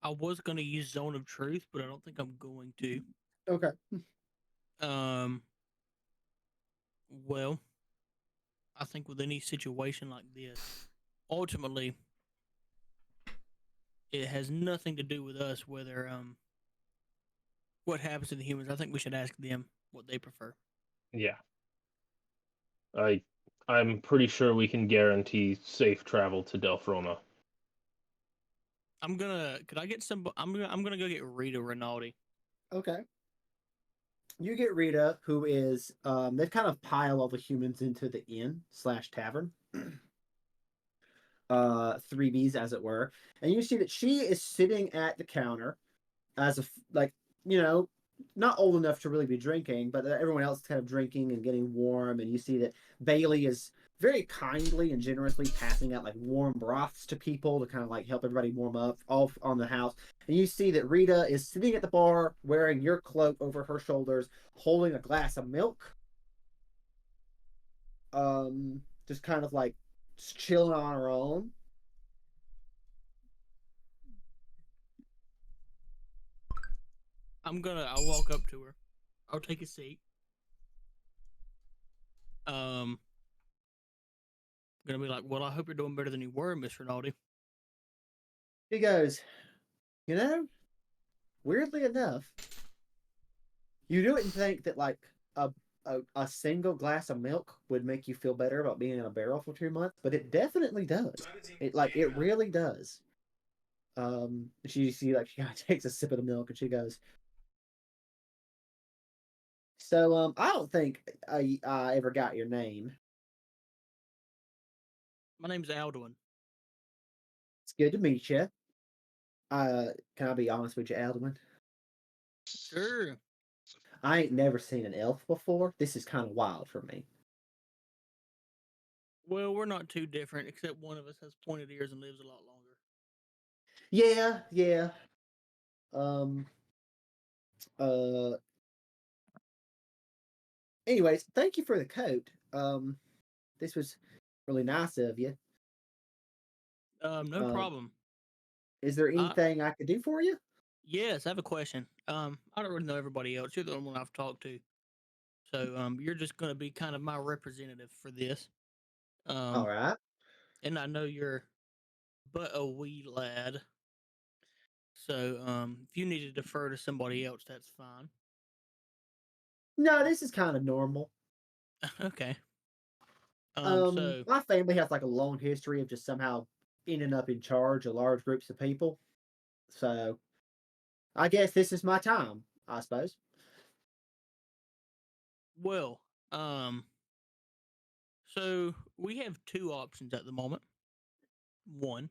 I was gonna use Zone of Truth, but I don't think I'm going to. Okay. Um. Well, I think with any situation like this, ultimately, it has nothing to do with us. Whether what happens to the humans, I think we should ask them what they prefer. Yeah. I I'm pretty sure we can guarantee safe travel to Delphrona. I'm gonna. Could I get some? I'm gonna go get Rita Rinaldi. Okay. You get Rita, who is they've kind of pile all the humans into the inn/tavern. 3Bs as it were. And you see that she is sitting at the counter as a like, you know, not old enough to really be drinking, but everyone else is kind of drinking and getting warm. And you see that Bailey is very kindly and generously passing out like warm broths to people to kind of like help everybody warm up all on the house. And you see that Rita is sitting at the bar wearing your cloak over her shoulders, holding a glass of milk. Just kind of like just chilling on her own. I'll walk up to her. I'll take a seat. Gonna be like, well, I hope you're doing better than you were, Miss Rinaldi. She goes, you know, weirdly enough, you wouldn't think that like a single glass of milk would make you feel better about being in a barrel for 2 months, but it definitely does. It really does. She see like she kind of takes a sip of the milk and she goes, so I don't think I ever got your name. My name's Alduin. It's good to meet you. Can I be honest with you, Alduin? Sure. I ain't never seen an elf before. This is kind of wild for me. Well, we're not too different, except one of us has pointed ears and lives a lot longer. Yeah, yeah. Um. Uh. Anyways, thank you for the coat. This was really nice of you. No problem. Is there Uh, anything I could do for you? Yes, I have a question. I don't really know everybody else. You're the only one I've talked to, so you're just going to be kind of my representative for this. All right. And I know you're but a wee lad, so if you need to defer to somebody else, that's fine. No, this is kind of normal. Okay. So My family has like a long history of just somehow ending up in charge of large groups of people. So I guess this is my time, I suppose. well, so we have two options at the moment. One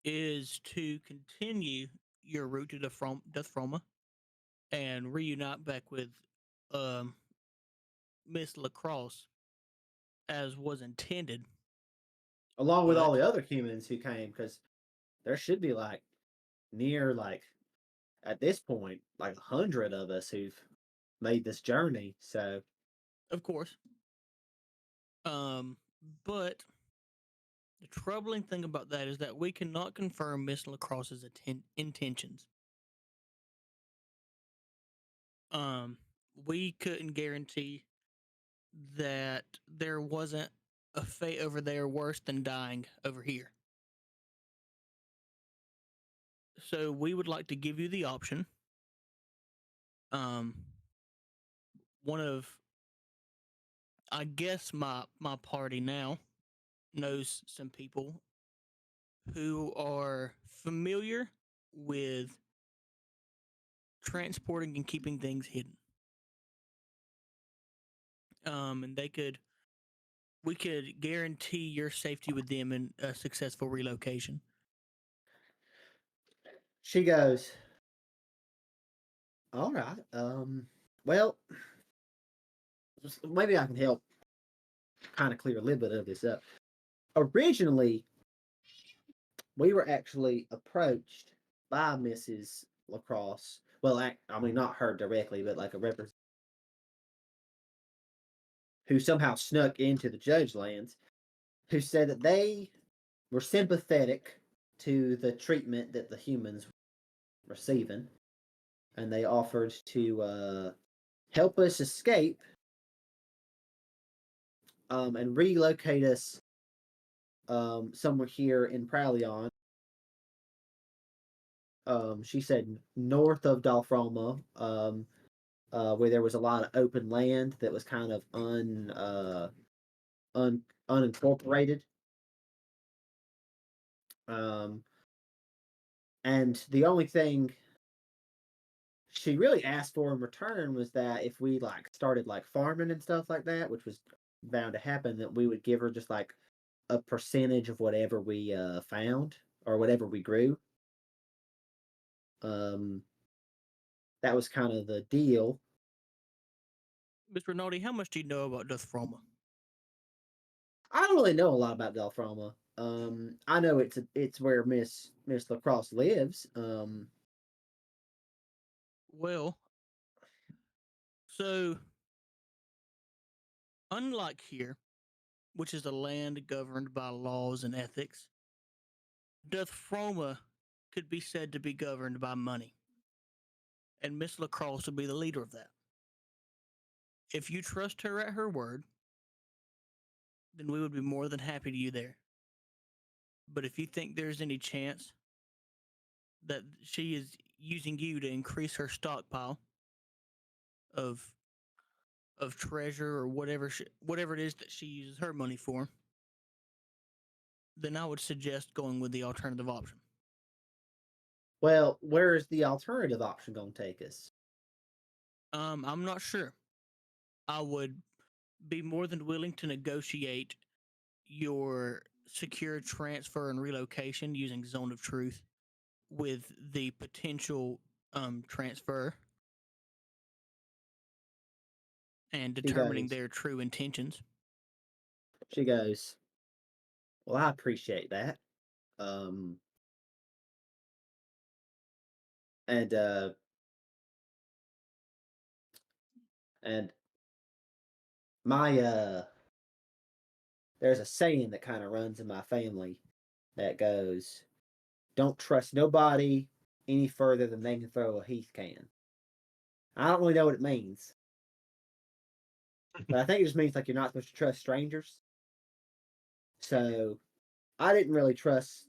is to continue your route to Death Froma and reunite back with um Miss Lacrosse as was intended. Along with all But the other humans who came, because there should be like near like at this point like 100 of us who've made this journey. So of course, um, but the troubling thing about that is that we cannot confirm Miss Lacrosse's intentions. Um, we couldn't guarantee that there wasn't a fate over there worse than dying over here. So we would like to give you the option. Um, one of, I guess my party now knows some people who are familiar with transporting and keeping things hidden. And we could guarantee your safety with them in a successful relocation. she goes, all right. Well, maybe I can help kind of clear a little bit of this up. Originally, we were actually approached by Mrs. Lacrosse. Well, I mean, not her directly, but like a representative who somehow snuck into the judge lands, who said that they were sympathetic to the treatment that the humans were receiving, and they offered to help us escape and relocate us somewhere here in Pralion. She said north of Dalfroma, where there was a lot of open land that was kind of unincorporated. Um, and the only thing she really asked for in return was that if we like started like farming and stuff like that, which was bound to happen, that we would give her just like a percentage of whatever we found or whatever we grew. Um, that was kind of the deal. Mr. Rinaldi, how much do you know about Death Froma? I don't really know a lot about Delphroma. I know it's where Miss Lacrosse lives. Well, so unlike here, which is a land governed by laws and ethics, Death Froma could be said to be governed by money. And Miss Lacrosse would be the leader of that. If you trust her at her word, then we would be more than happy to you there. But if you think there's any chance that she is using you to increase her stockpile of treasure or whatever it is that she uses her money for, then I would suggest going with the alternative option. Well, where is the alternative option going to take us? I'm not sure. I would be more than willing to negotiate your secure transfer and relocation using Zone of Truth with the potential transfer and determining their true intentions. She goes, well, I appreciate that. And and my there's a saying that kind of runs in my family that goes, don't trust nobody any further than they can throw a heath can. I don't really know what it means, but I think it just means like you're not supposed to trust strangers. So I didn't really trust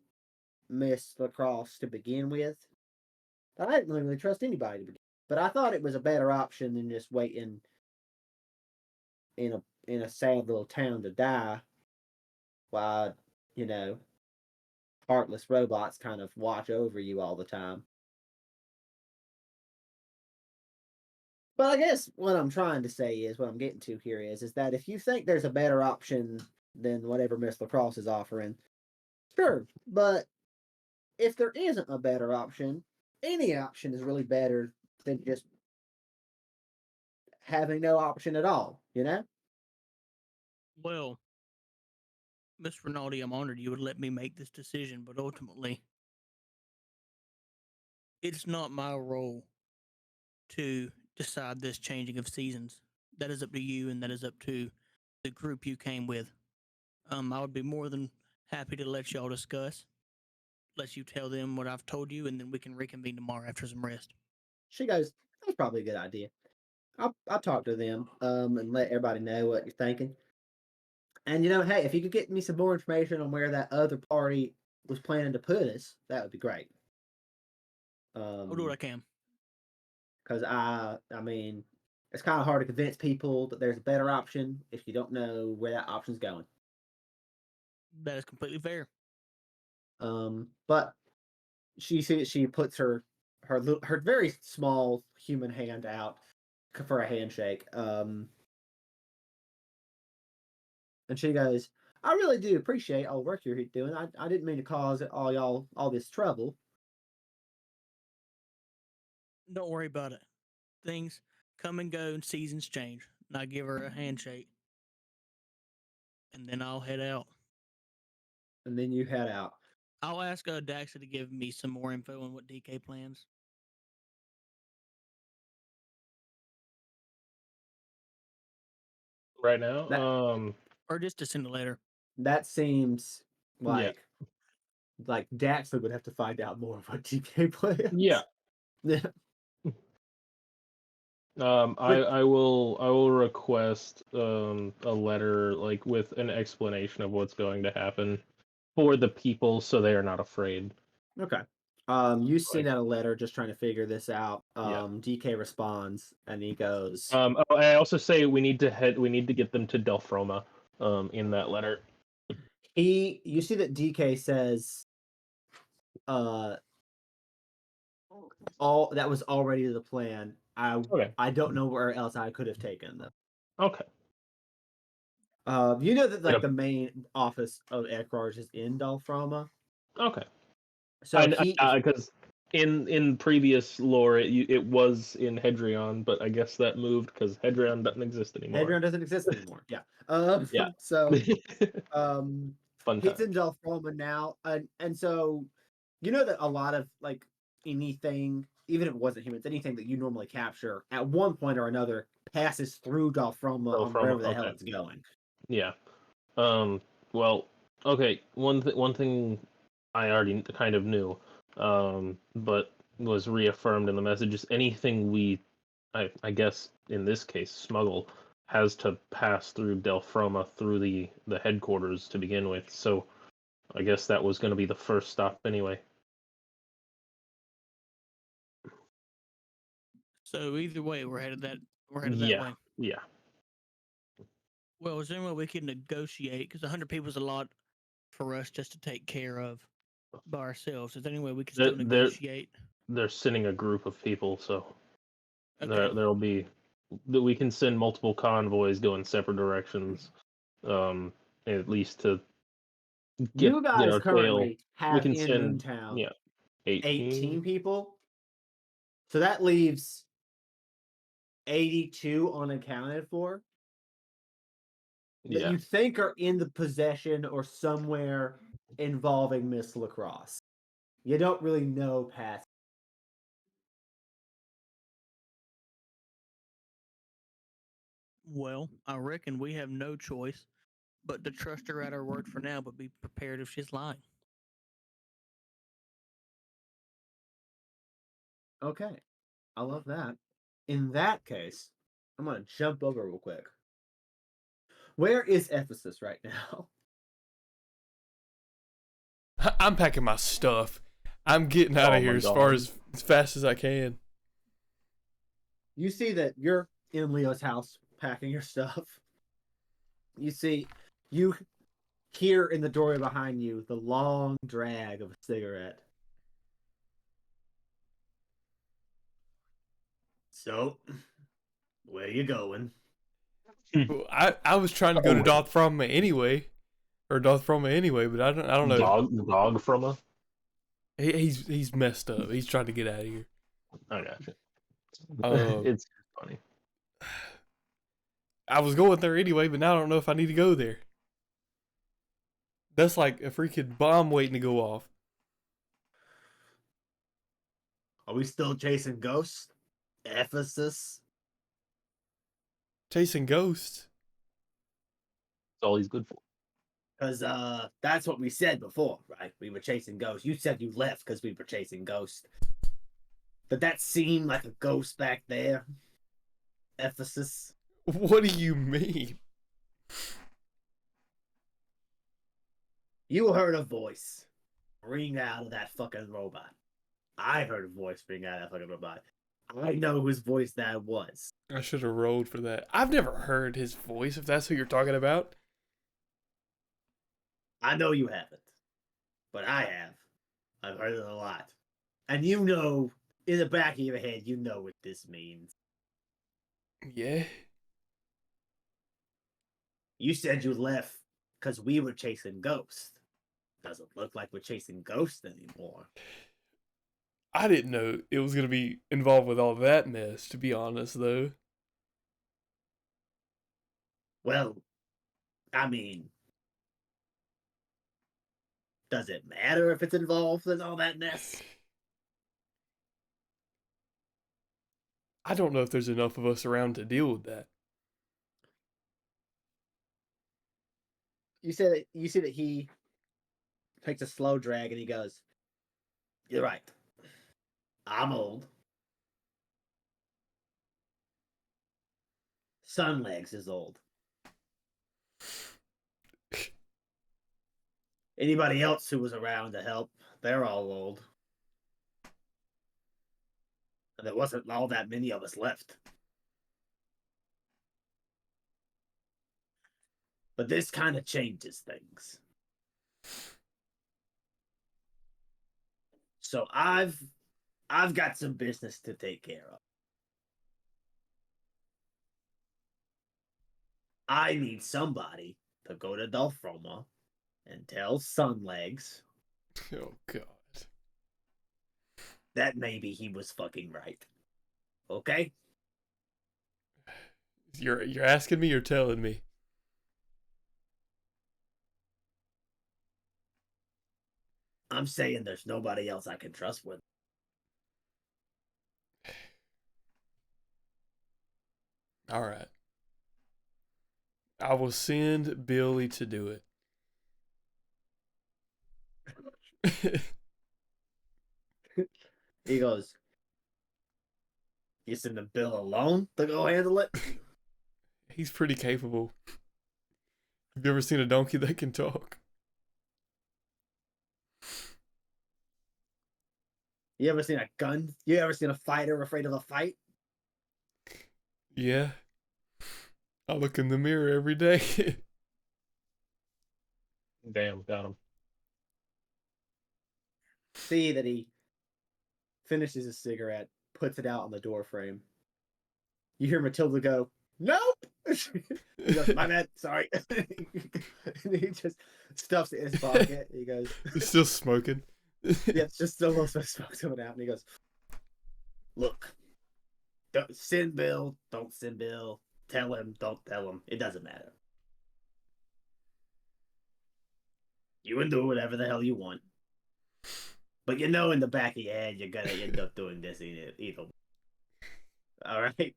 Miss Lacrosse to begin with. I didn't really trust anybody to begin. But I thought it was a better option than just waiting in a sad little town to die while, you know, heartless robots kind of watch over you all the time. But I guess what I'm trying to say is, what I'm getting to here is that if you think there's a better option than whatever Miss Lacrosse is offering, sure. But if there isn't a better option, any option is really better than just having no option at all, you know? Well, Miss Rinaldi, I'm honored you would let me make this decision, but ultimately, it's not my role to decide this changing of seasons. That is up to you, and that is up to the group you came with. I would be more than happy to let y'all discuss. Let you tell them what I've told you, and then we can reconvene tomorrow after some rest. She goes, that's probably a good idea. I'll talk to them and let everybody know what you're thinking. And hey, if you could get me some more information on where that other party was planning to put us, that would be great. I'll do what I can. Because I mean, it's kind of hard to convince people that there's a better option if you don't know where that option's going. That is completely fair. But she puts her very small human hand out for a handshake. And she goes, I really do appreciate all the work you're doing. I didn't mean to cause all this trouble. Don't worry about it. Things come and go and seasons change. And I give her a handshake. And then I'll head out. And then you head out. I'll ask Daxa to give me some more info on what DK plans. Right now, Or just to send a letter. That seems like Daxa would have to find out more of what DK plans. Yeah. Yeah. I will request a letter like with an explanation of what's going to happen for the people so they are not afraid. Okay. You send out a letter just trying to figure this out. Yeah. DK responds and he goes, I also say we need to get them to Delphroma in that letter. you see that DK says all that was already the plan. I don't know where else I could have taken them. Okay. You know that like the main office of Ekrarj is in Dalframa. Okay. So because in previous lore it was in Hedrion, but I guess that moved because Hedrion doesn't exist anymore. Hedrion doesn't exist anymore. Yeah. Yeah. So fun he's time. in Dalframa now, and so you know that a lot of like anything, even if it wasn't humans, anything that you normally capture at one point or another passes through Dalframa on wherever the hell it's going. Yeah. Well, okay. One thing I already kind of knew, but was reaffirmed in the message is anything we, I guess in this case, smuggle has to pass through Delphroma through the headquarters to begin with. So I guess that was going to be the first stop anyway. So either way, we're headed that way. Yeah. Well, is there any way we can negotiate? Because 100 people is a lot for us just to take care of by ourselves. Is there any way we can still negotiate? They're sending a group of people, so Okay. there'll be that we can send multiple convoys going separate directions, and at least to get You guys Kale. currently We have can in send Moontown 18. 18 people. So that leaves 82 unaccounted for that Yeah. you think are in the possession or somewhere involving Miss Lacrosse. You don't really know past. Well, I reckon we have no choice but to trust her at her word for now, but be prepared if she's lying. Okay, I love that. In that case, I'm gonna jump over real quick. Where is Ephesus right now? I'm packing my stuff. I'm getting out Oh of here my as far God. as fast as I can. You see that you're in Leo's house packing your stuff. You see, you hear in the doorway behind you the long drag of a cigarette. So, where you going? Well, I was trying to go to Dothroma anyway, but I don't know. Dog from a. He's messed up. He's trying to get out of here. I gotcha. Um, It's funny. I was going there anyway, but now I don't know if I need to go there. That's like a freaking bomb waiting to go off. Are we still chasing ghosts? Ephesus? Chasing ghosts. That's all he's good for. Because that's what we said before, right? We were chasing ghosts. You said you left because we were chasing ghosts. Did that seem like a ghost back there? Ephesus? What do you mean? You heard a voice ring out of that fucking robot. I heard a voice ring out of that fucking robot. I know whose voice that was. I should have rolled for that. I've never heard his voice, if that's who you're talking about. I know you haven't, but I have. I've heard it a lot. And you know, in the back of your head, you know what this means. Yeah. You said you left because we were chasing ghosts. Doesn't look like we're chasing ghosts anymore. I didn't know it was going to be involved with all that mess, to be honest, though. Well, I mean, does it matter if it's involved in all that mess? I don't know if there's enough of us around to deal with that. You see that he takes a slow drag and he goes, "You're right. I'm old. Sunlegs is old. Anybody else who was around to help, they're all old. And there wasn't all that many of us left. But this kind of changes things. So I've got some business to take care of. I need somebody to go to Dothroma and tell Sunlegs Oh, God. that maybe he was fucking right. Okay? You're asking me or telling me? I'm saying there's nobody else I can trust with. All right. I will send Billy to do it. He goes, "You send the Bill alone to go handle it?" He's pretty capable. Have you ever seen a donkey that can talk? You ever seen a gun? You ever seen a fighter afraid of a fight? Yeah. I look in the mirror every day. Damn, got him. See that he finishes his cigarette, puts it out on the door frame. You hear Matilda go, "Nope!" He goes, my bad, sorry. And he just stuffs it in his pocket. He goes, He's still smoking. yeah, it's just still a little bit of smoke coming out. And he goes, look, don't send Bill, don't send Bill. Tell him, don't tell him. It doesn't matter. You can do whatever the hell you want. But in the back of your head, you're gonna end up doing this either. All right?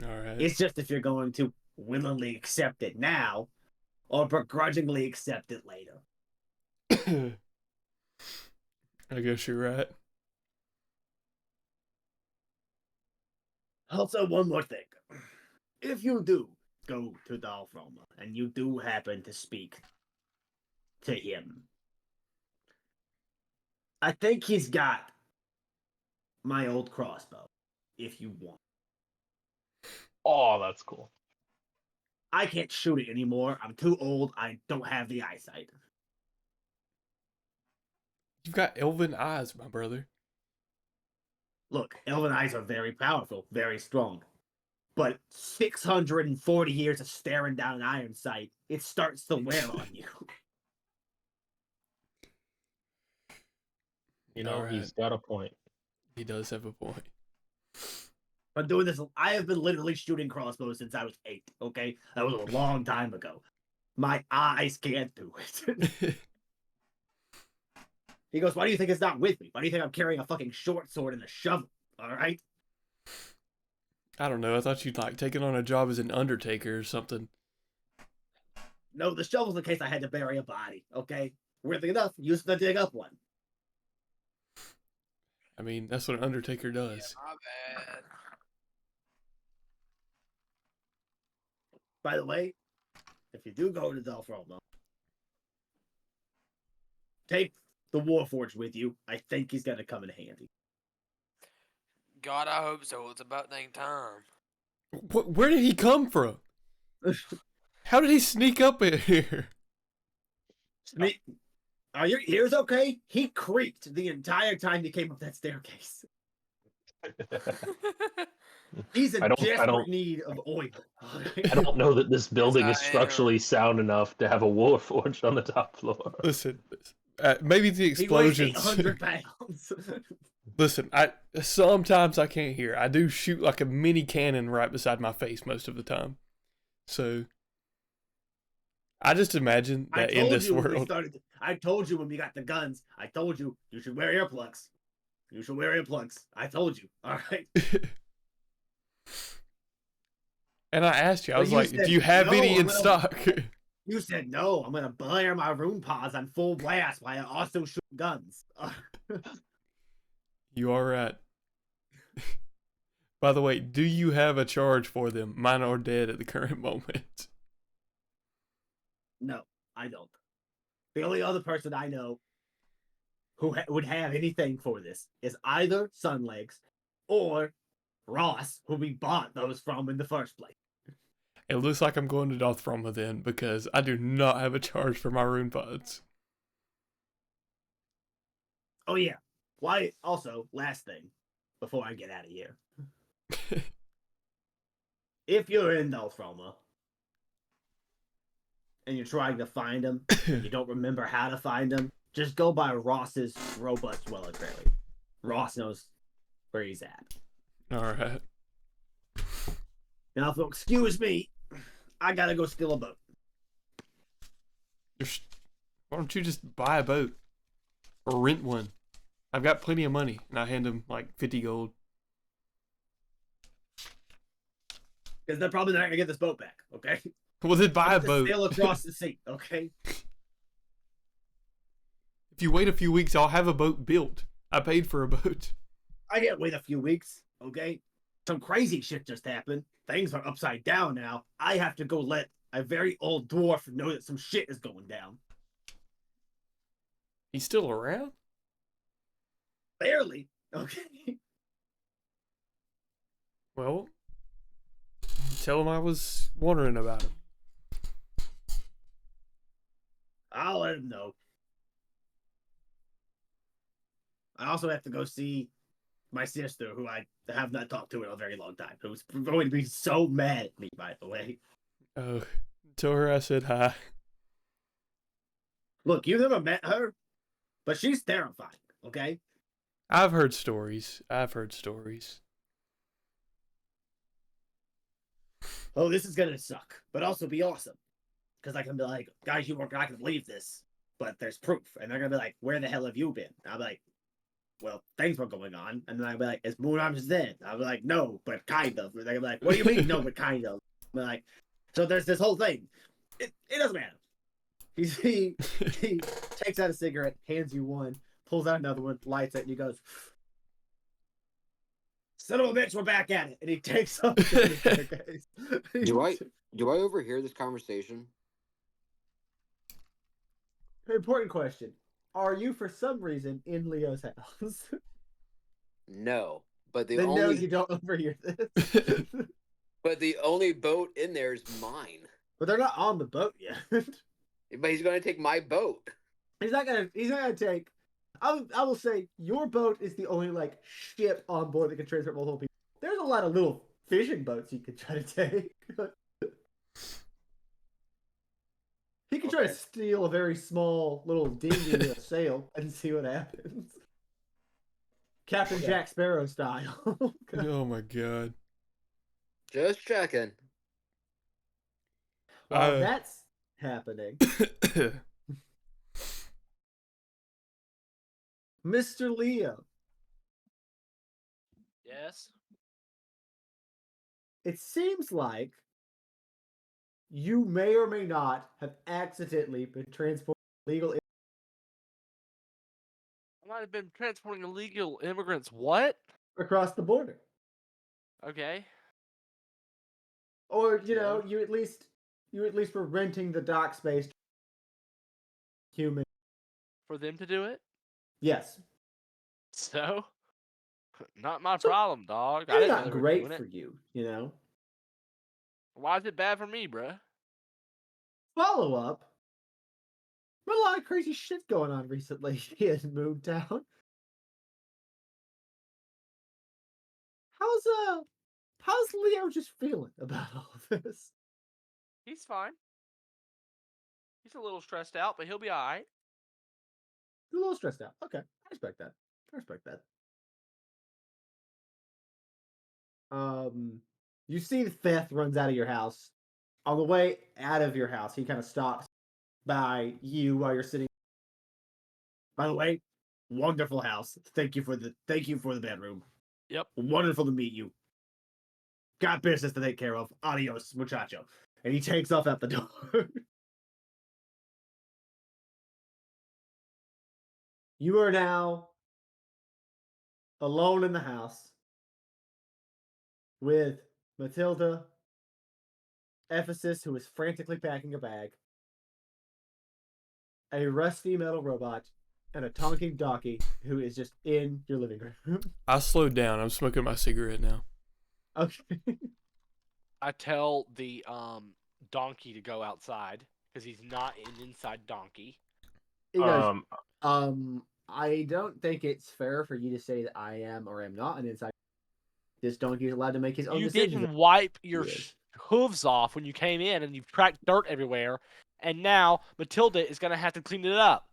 All right. It's just if you're going to willingly accept it now or begrudgingly accept it later. I guess you're right. Also, one more thing. If you do go to Dalfroma and you do happen to speak to him, I think he's got my old crossbow, if you want. Oh, that's cool. I can't shoot it anymore. I'm too old. I don't have the eyesight. You've got elven eyes, my brother. Look, elven eyes are very powerful, very strong. But 640 years of staring down an iron sight, it starts to wear on you. You know, Alright. he's got a point. He does have a point. I'm doing this. I have been literally shooting crossbows since I was 8. Okay, that was a long time ago. My eyes can't do it. He goes, "Why do you think it's not with me? Why do you think I'm carrying a fucking short sword and a shovel? All right." I don't know. I thought you'd like taking on a job as an undertaker or something. No, the shovel's in case I had to bury a body. Okay, weirdly enough, used to dig up one. I mean, that's what an undertaker does. My bad. By the way, if you do go to Dalfroma, take the Warforged with you. I think he's gonna come in handy. God, I hope so. It's about dang time. Where did he come from? How did he sneak up in here? Are your ears okay? He creaked the entire time he came up that staircase. He's in desperate need of oil. I don't know that this building is I am. structurally sound enough to have a warforged on the top floor. Listen, maybe the He weighs explosions. 800 pounds. Listen, sometimes I can't hear. I do shoot like a mini cannon right beside my face most of the time. So I just imagine that in this world. I told you when we got the guns. I told you should wear earplugs. You should wear earplugs. I told you. All right. And I asked you, I But was you like, said, do you have "No, any I'm in gonna-" stock? You said no. I'm gonna blare my rune pods on full blast while I also shoot guns. You are right. By the way, do you have a charge for them? Mine are dead at the current moment. No, I don't. The only other person I know who would have anything for this is either Sunlegs or Ross, who we bought those from in the first place. It looks like I'm going to Dothroma then, because I do not have a charge for my rune pods. Oh yeah. Why? Also, last thing before I get out of here. If you're in Dothroma and you're trying to find them, you don't remember how to find them, just go by Ross's robust dweller trailer. Ross knows where he's at. Alright. Now, if you'll excuse me, I gotta go steal a boat. Why don't you just buy a boat? Or rent one? I've got plenty of money, and I hand him like 50 gold. Because they're probably not gonna get this boat back, okay? Well, then buy a Have to boat. sail across the sea, okay? If you wait a few weeks, I'll have a boat built. I paid for a boat. I can't wait a few weeks, okay? Some crazy shit just happened. Things are upside down now. I have to go let a very old dwarf know that some shit is going down. He's still around? Barely, okay? Well, tell him I was wondering about him. I'll let him know. I also have to go see my sister, who I have not talked to in a very long time, who's going to be so mad at me, by the way. Oh, tell her I said hi. Look, you've never met her, but she's terrifying, okay? I've heard stories. I've heard stories. Oh, this is gonna suck, but also be awesome. Because I can be like, guys, you weren't not gonna believe this, but there's proof. And they're gonna be like, where the hell have you been? I'll be like, well, things were going on. And then I'll be like, is Moon Arms dead? I'll be like, no, but kind of. They're gonna be like, what do you mean, no, but kind of? I'll be like, so there's this whole thing. It doesn't matter. He takes out a cigarette, hands you one, pulls out another one, lights it, and he goes, son of a bitch, we're back at it. And he takes off the staircase. Do I overhear this conversation? Important question. Are you, for some reason, in Leo's house? No. But the Then only no, you don't overhear this. but the only boat in there is mine. But they're not on the boat yet. But he's gonna take my boat. He's not gonna take. I will say your boat is the only like ship on board that can transport multiple people. There's a lot of little fishing boats you could try to take. He could try to steal a very small little dinghy with a sail and see what happens. Captain Jack Sparrow style. Oh my god. Just checking. While that's happening, Mr. Leo, Yes. it seems like you may or may not have accidentally been transported illegal I might have been transporting illegal immigrants. What? across the border. Okay. Or, you know, you at least were renting the dock space. Human. For them to do it? Yes. So? Not my problem, dog. I It's didn't know not they were great doing for it. you, you know. Why is it bad for me, bruh? Follow up. There's a lot of crazy shit going on recently in Moontown. How's Leo just feeling about all of this? He's fine. He's a little stressed out, but he'll be alright. He's a little stressed out. Okay, I respect that. You see Feth runs out of your house. On the way out of your house, he kind of stops by you while you're sitting. By the way, wonderful house. Thank you for the bedroom. Yep. Wonderful to meet you. Got business to take care of. Adios, muchacho. And he takes off at the door. You are now alone in the house with Matilda, Ephesus, who is frantically packing a bag, a rusty metal robot, and a talking donkey who is just in your living room. I slowed down. I'm smoking my cigarette now. Okay. I tell the donkey to go outside because he's not an inside donkey. He goes, I don't think it's fair for you to say that I am or am not an inside. This donkey is allowed to make his own decisions. You didn't wipe your hooves off when you came in, and you've tracked dirt everywhere. And now Matilda is gonna have to clean it up.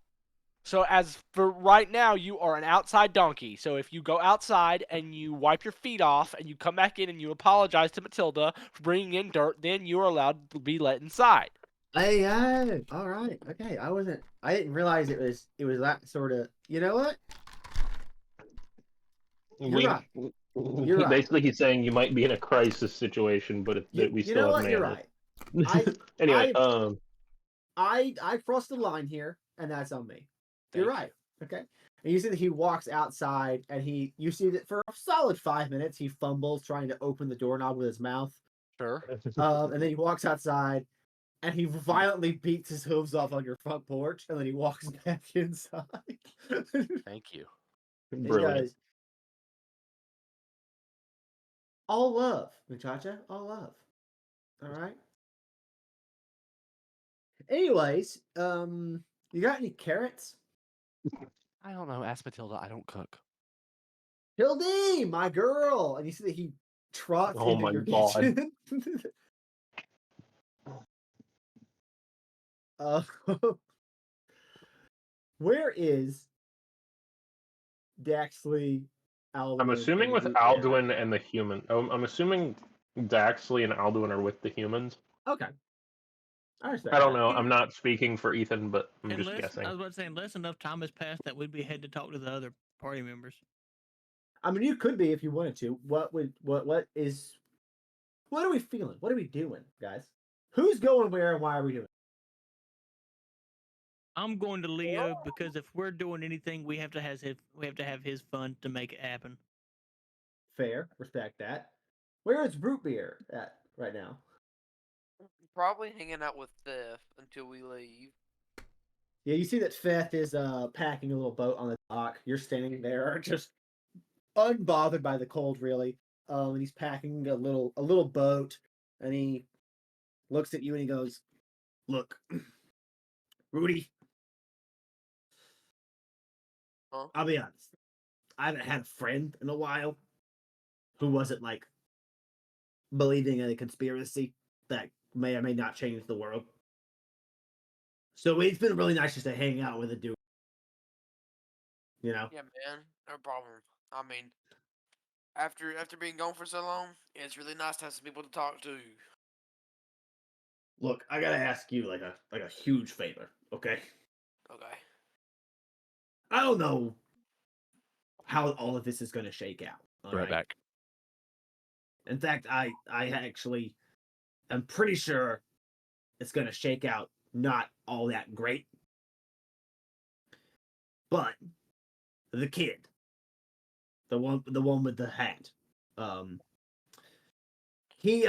So as for right now, you are an outside donkey. So if you go outside and you wipe your feet off and you come back in and you apologize to Matilda for bringing in dirt, then you are allowed to be let inside. Hey, all right, okay. I didn't realize it was that sort of. You know what? You're right. You're right. Basically, he's saying you might be in a crisis situation, but we still have You're manners. right. Anyway, I crossed the line here, and that's on me. You're right. Okay. And you see that he walks outside, and you see that for a solid 5 minutes he fumbles trying to open the doorknob with his mouth. Sure. And then he walks outside, and he violently beats his hooves off on your front porch, and then he walks back inside. Thank you. Brilliant. Guys, all love, muchacha, all love. All right. Anyways, you got any carrots? I don't know. Ask Matilda. I don't cook. Hildy, my girl, and you see that he trots Oh into my your God. kitchen. uh, where is Daxley, Alduin, I'm assuming and with Root Bear? Alduin and the human. I'm assuming Daxley and Alduin are with the humans. Okay, I respect I don't that. know. I'm not speaking for Ethan, but I'm just Unless guessing. I was about to say, unless enough time has passed that we'd be ahead to talk to the other party members. I mean, you could be if you wanted to. What are we feeling? What are we doing, guys? Who's going where and why are we doing it? I'm going to Leo because if we're doing anything, we have to have his fun to make it happen. Fair, respect that. Where is Root Beer at right now? Probably hanging out with Theft until we leave. Yeah, you see that Feth is packing a little boat on the dock. You're standing there just unbothered by the cold, really. And he's packing a little boat, and he looks at you and he goes, "Look, Rudy, Huh? I'll be honest. I haven't had a friend in a while who wasn't like believing in a conspiracy that may or may not change the world. So it's been really nice just to hang out with a dude. You know? Yeah, man, no problem. I mean, after being gone for so long, it's really nice to have some people to talk to. Look, I gotta ask you like a huge favor, okay? Okay. I don't know how all of this is gonna shake out. All right. back. In fact, I actually am pretty sure it's gonna shake out not all that great. But the kid, the one with the hat, he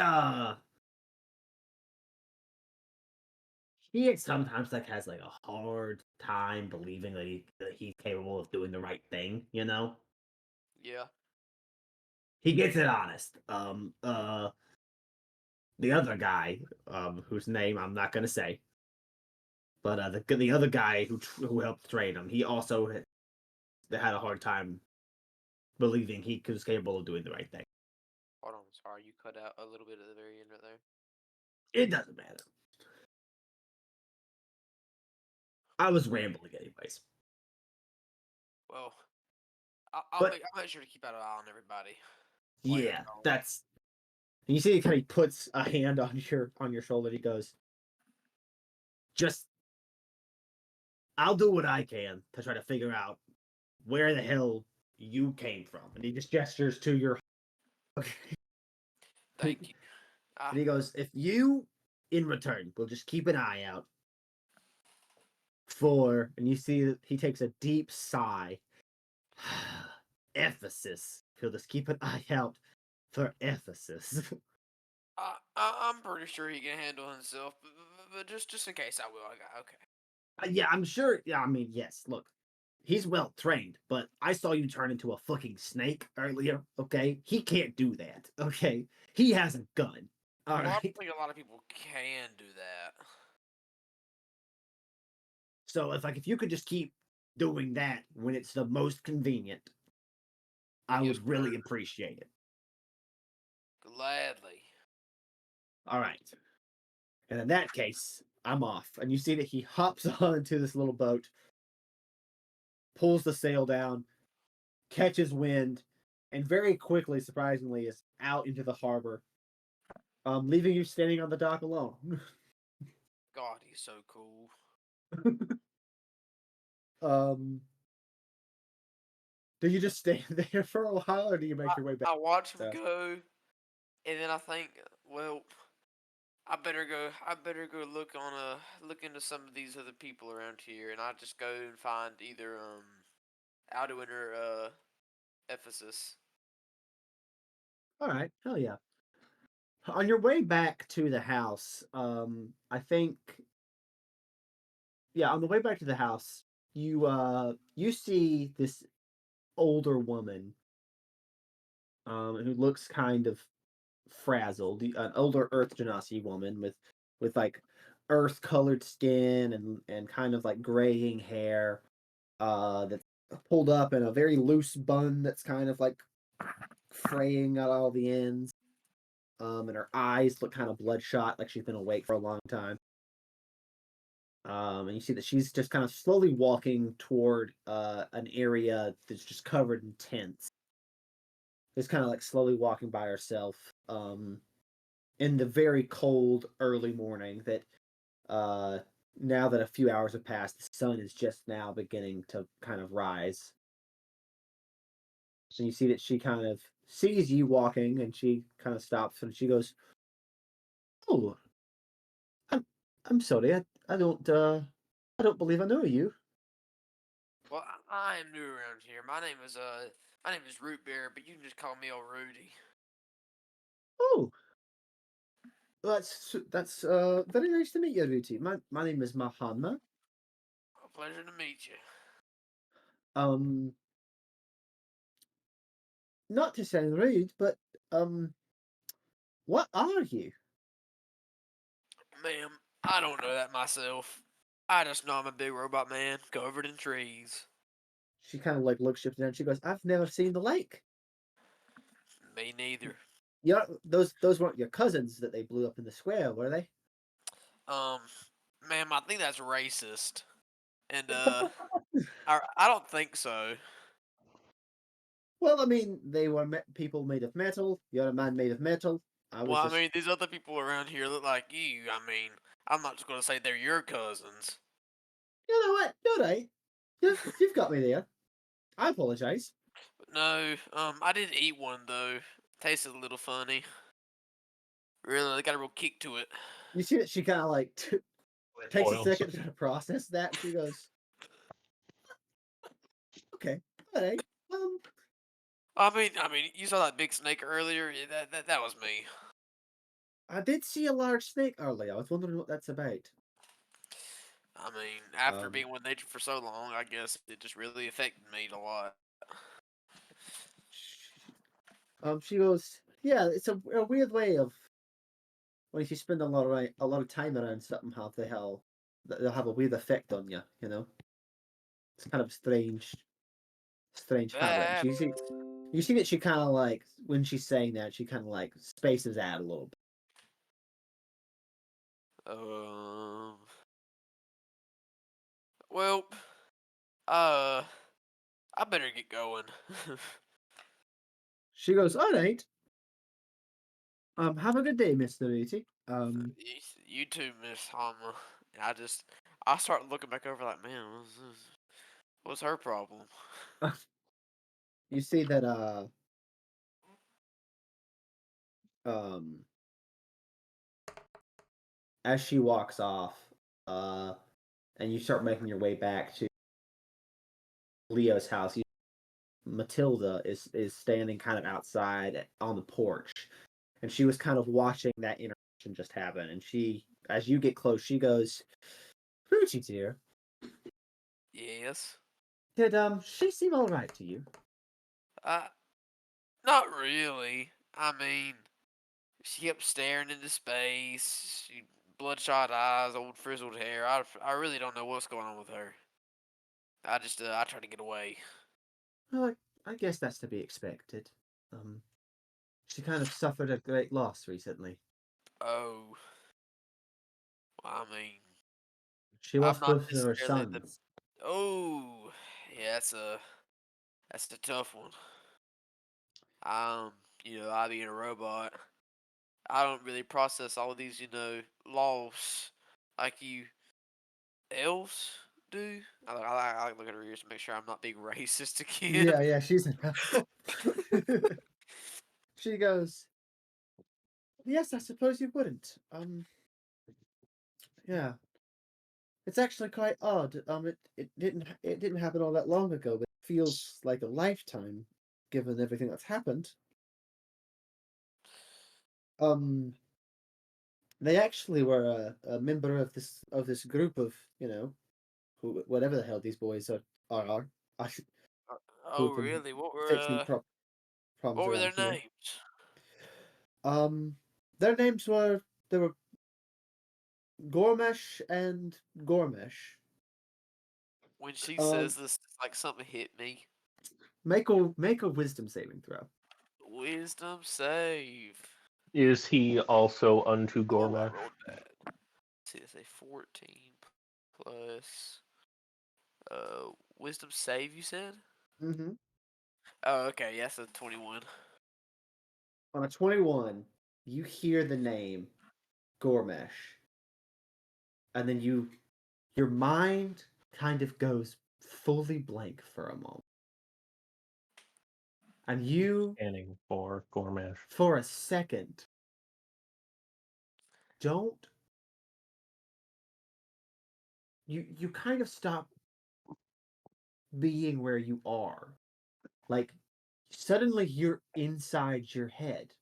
he sometimes like has like a hard time believing that he's capable of doing the right thing, you know? Yeah. He gets it honest. The other guy, whose name I'm not gonna say, but the other guy who helped train him, he also had a hard time believing he was capable of doing the right thing. Hold on, sorry, you cut out a little bit at the very end right there. It doesn't matter. I was rambling anyways. Well, But I'll make sure to keep out an eye on everybody. yeah, that's. And you see, he kind of puts a hand on your shoulder. And he goes, "Just, I'll do what I can to try to figure out where the hell you came from." And he just gestures to your. Thank you. And he goes, "If you, in return, will just keep an eye out for," and you see that he takes a deep sigh. Ephesus. He'll just keep an eye out for Ephesus. I'm pretty sure he can handle himself, but just in case, I will. Okay. Yeah, I'm sure. Yeah, I mean, yes. Look, he's well trained, but I saw you turn into a fucking snake earlier. Okay, he can't do that. Okay, he has a gun. All Well, I right. don't think a lot of people can do that. So if you could just keep doing that when it's the most convenient, I Yes, would really sir. appreciate it. Gladly. All right. And in that case, I'm off. And you see that he hops onto this little boat, pulls the sail down, catches wind, and very quickly, surprisingly, is out into the harbor, leaving you standing on the dock alone. God, he's so cool. Do you just stay there for a while, or do you make your way back? I watch him go, and then I think, well, I better go look into some of these other people around here, and I just go and find either Alduin or Ephesus. All right, hell yeah. On your way back to the house, I think, yeah, on the way back to the house, you see this older woman, who looks kind of frazzled, an older Earth Genasi woman with like earth colored skin and kind of like graying hair, that's pulled up in a very loose bun that's kind of like fraying at all the ends. And her eyes look kind of bloodshot, like she's been awake for a long time. And you see that she's just kind of slowly walking toward an area that's just covered in tents. Just kind of like slowly walking by herself. In the very cold early morning that now that a few hours have passed, the sun is just now beginning to kind of rise. And you see that she kind of sees you walking and she kind of stops and she goes, "Oh, I'm I'm sorry. I don't believe I know you." Well, I am new around here. My name is Root Bear, but you can just call me old Rudy. "Oh, that's very nice to meet you, Ruti. My name is Mahanma. A pleasure to meet you. Um, not to sound rude, but um, what are you?" Ma'am, I don't know that myself. I just know I'm a big robot man covered in trees. She kind of like looks up and she goes, "I've never seen the lake." Me neither. Yeah, those weren't your cousins that they blew up in the square, were they? Um, ma'am, I think that's racist. And I don't think so. Well, I mean, they were people made of metal. You're a man made of metal. I Well, was I just, mean, these other people around here look like you. I mean, I'm not just gonna say they're your cousins. you know what? You're right. You've got me there. I apologize. No, I did eat one though. Tasted a little funny. Really, they got a real kick to it. You see that she kind of like takes a Oil. second to process that. She goes, "Okay, all right. Um, I mean, you saw that big snake earlier. Yeah, that was me. I did see a large snake earlier. I was wondering what that's about." I mean, after Um, being with nature for so long, I guess it just really affected me a lot. she goes, "Yeah, it's a weird way of when if you spend a lot of time around something, how the hell they'll have a weird effect on you. You know, it's kind of a strange habit." And That you see that she kind of like when she's saying that she kind of like spaces out a little bit. um. Well, uh, I better get going. She goes, "All right. Have a good day, Mister Beatty." You too, Miss Hama. I start looking back over like, man, what's her problem? You see that um as she walks off, uh, and you start making your way back to Leo's house. Matilda is standing kind of outside on the porch, and she was kind of watching that interaction just happen. And she, as you get close, she goes, "Ruchi dear, Yes. did she seem all right to you?" Uh, Not really. I mean, she kept staring into space. Bloodshot eyes, old frizzled hair. I really don't know what's going on with her. I try to get away. Well, I guess that's to be expected. Um, she kind of suffered a great loss recently. Oh, I mean, She I'm lost not both of her necessarily the. sons. Oh, yeah, that's a tough one. Um, I being a robot, I don't really process all of these, laws like you elves do. I like look at her ears to make sure I'm not being racist again. Yeah, yeah, she's. She goes, "Yes, I suppose you wouldn't. Yeah, it's actually quite odd. It didn't happen all that long ago, but it feels like a lifetime, given everything that's happened. Um, they actually were a member of this group of whatever the hell these boys are I, Oh, who've been really? fixing problems What were around their here. names? Um, their names were they were Gormesh and Gormesh. When she says this, it's like something hit me. Make a wisdom saving throw. Wisdom save. Is he also unto Oh, I Gormash? rolled bad. Let's see, it's a 14 plus wisdom save. You said? Mm-hmm. Oh, okay. Yes, yeah, so 21. On a 21, you hear the name Gormesh, and then your mind kind of goes fully blank for a moment. And you, Scanning for Gormash. for a second, don't you kind of stop being where you are. Like suddenly you're inside your head.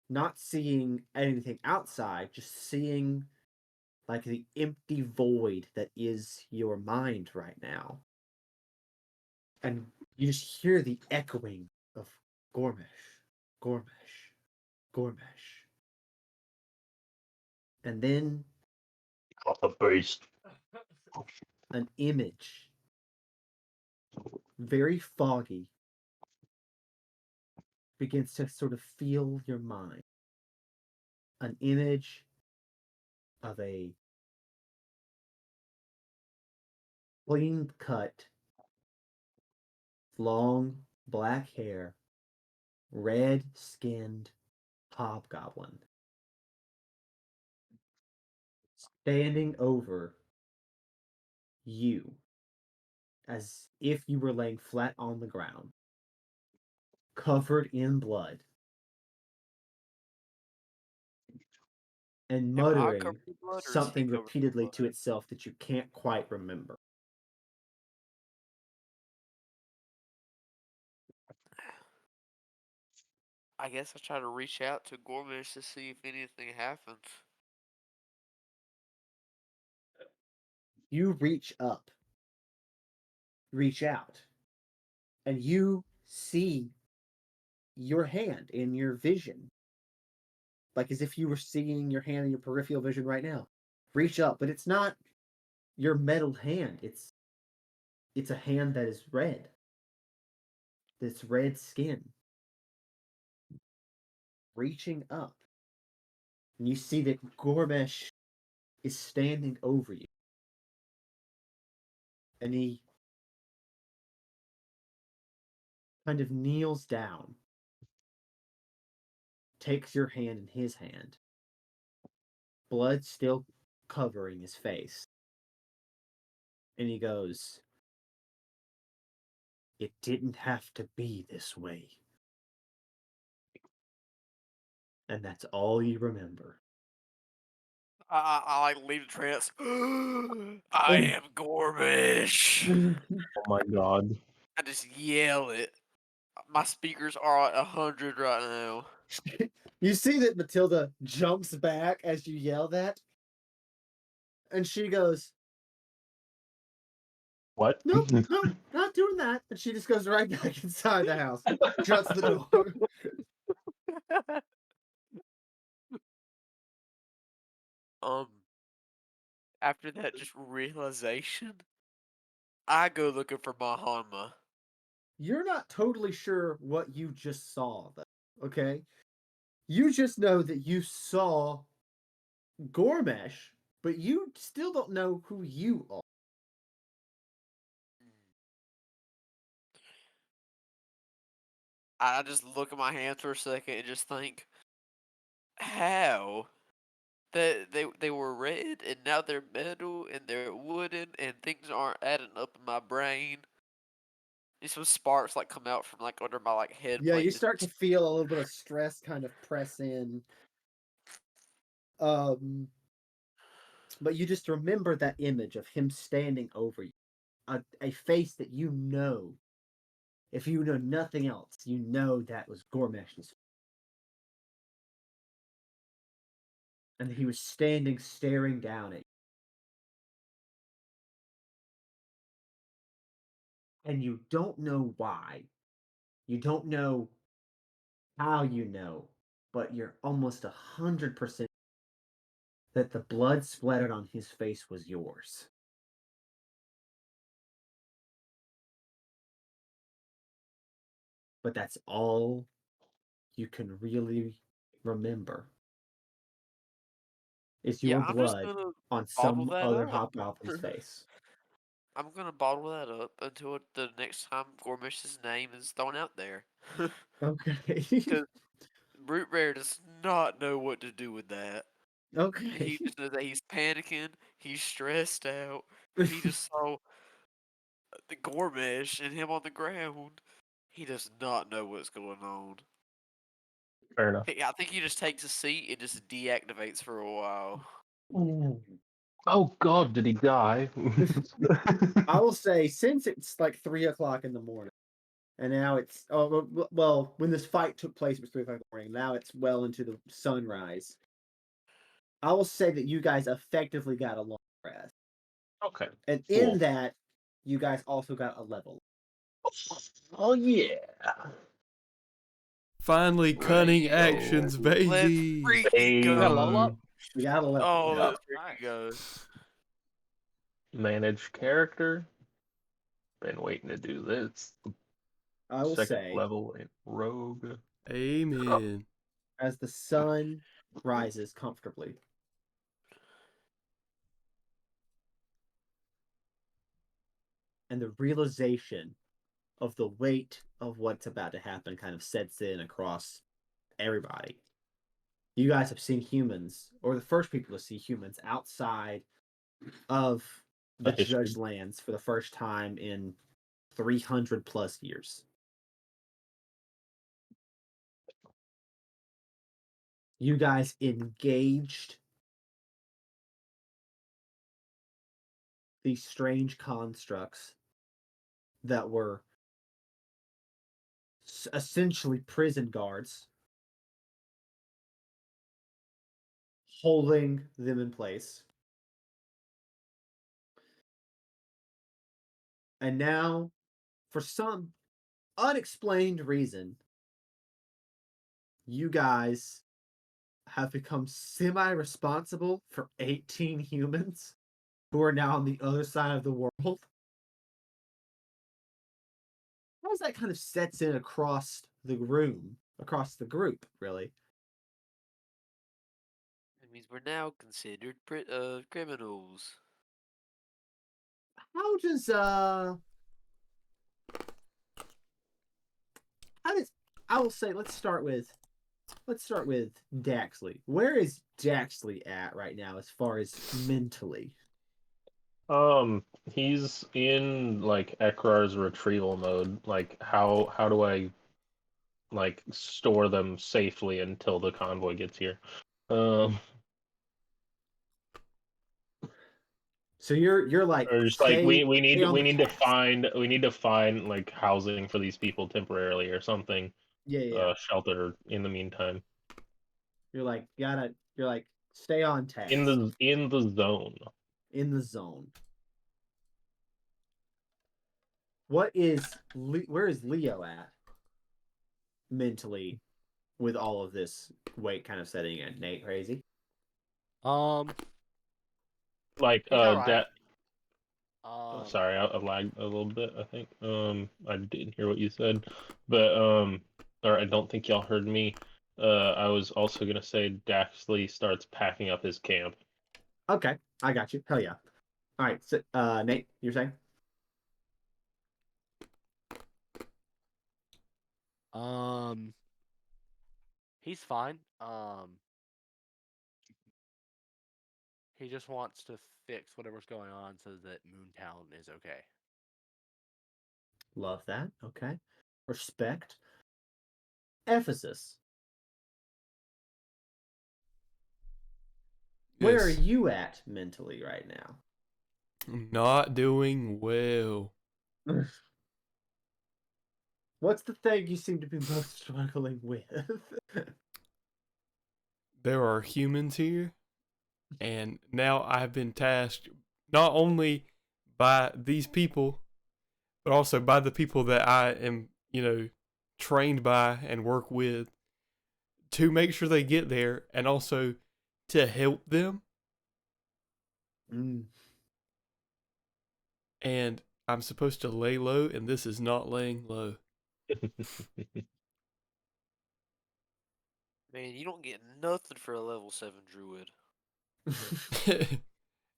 Not seeing anything outside, just seeing like the empty void that is your mind right now. And you just hear the echoing of Gormesh, Gormesh, Gormesh. And then Got the beast. an image, very foggy, begins to sort of fill your mind. An image of a clean cut, long black hair, red skinned hobgoblin standing over you as if you were laying flat on the ground, covered in blood, and Am I muttering covered in blood or is he something covered in repeatedly to blood? itself that you can't quite remember. I guess I try to reach out to Gormish to see if anything happens. You reach up, reach out, and you see your hand in your vision, like as if you were seeing your hand in your peripheral vision right now. Reach up, but it's not your metal hand. It's a hand that is red. This red skin. Reaching up, and you see that Gormesh is standing over you, and he kind of kneels down, takes your hand in his hand, blood still covering his face, and he goes, "It didn't have to be this way." And that's all you remember. I like leave the trance. I am Gormish. Oh my god. I just yell it. My speakers are at 100 right now. You see that Matilda jumps back as you yell that, and she goes, What? "No, no, not doing that." And she just goes right back inside the house, shuts the door. um, After that just realization, I go looking for my Hanma. You're not totally sure what you just saw, though. Okay, you just know that you saw Gormesh, but you still don't know who you are. I just look at my hands for a second and just think, how? That they were red and now they're metal and they're wooden and things aren't adding up in my brain. And some sparks like come out from like under my like head Yeah, you plate. start to feel a little bit of stress kind of press in. Um, but you just remember that image of him standing over you, a face that you know. If you know nothing else, you know that was Gormesh's. And he was standing staring down at you. And you don't know why. You don't know how you know, but you're almost 100% that the blood splattered on his face was yours. but that's all you can really remember. Is your I'm just blood gonna on bottle some that other up. hobgoblin's face. I'm gonna bottle that up until the next time Gormish's name is thrown out there. Okay. Because Brute Bear does not know what to do with that. Okay. He just knows that he's panicking, he's stressed out. He just saw the Gormish and him on the ground. He does not know what's going on. Fair enough. I think he just takes a seat and just deactivates for a while. Oh God, did he die? I will say, since it's like 3 o'clock in the morning, and now it's well, when this fight took place, it was 3 o'clock in the morning. Now it's well into the sunrise. I will say that you guys effectively got a long rest, Okay. and Cool. in that, you guys also got a level. Oh yeah. Finally, cunning actions, Let's baby. freaking You got a go. level up? We got a level. Oh, yeah. let's freaking go. Manage character. Been waiting to do this. I will Second say, level in Rogue. Amen. as the sun rises comfortably, and the realization of the weight of what's about to happen kind of sets in across everybody. You guys have seen humans, or the first people to see humans outside of the A history. Judged Lands for the first time in 300 plus years. You guys engaged these strange constructs that were essentially prison guards, holding them in place. And now, for some unexplained reason, you guys have become semi-responsible for 18 humans who are now on the other side of the world. How that kind of sets in across the room, across the group, really. That means we're now considered criminals. How does I will say let's start with Daxley. Where is Daxley at right now as far as mentally? He's in like Ekrar's retrieval mode. Like how do I like store them safely until the convoy gets here? So you're like Or just like stay we need on the we need to find like housing for these people temporarily or something. yeah. Shelter in the meantime. You're like stay on task In the zone. in the zone. Where is Leo at mentally with all of this weight kind of setting in? Nate, crazy? Like He's alright. sorry, I lagged a little bit, I think. I didn't hear what you said. But or I don't think y'all heard me. I was also gonna say Daxley starts packing up his camp. Okay, I got you. Hell yeah. All right, so, Nate, you're saying? He's fine. He just wants to fix whatever's going on so that Moontown is okay. Love that. Okay. Respect. Ephesus. Where are Yes. you at mentally right now? Not doing well. What's the thing you seem to be most struggling with? There are humans here, and now I've been tasked not only by these people, but also by the people that I am, trained by and work with to make sure they get there and also to help them. Mm. And I'm supposed to lay low, and this is not laying low. Man, you don't get nothing for a level 7 druid.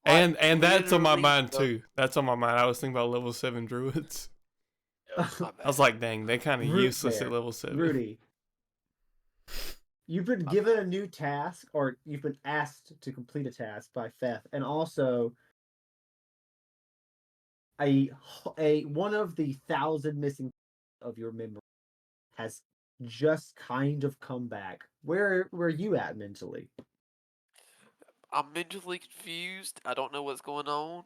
and Like, that's on my literally mind no- too. That's on my mind. I was thinking about level 7 druids. My I was bad. like, dang, they're kind of Root useless there. at level 7. Rudy, you've been My given bad. a new task, or you've been asked to complete a task by Feth, and also a one of the 1,000 missing of your memory has just kind of come back. Where are you at mentally? I'm mentally confused. I don't know what's going on.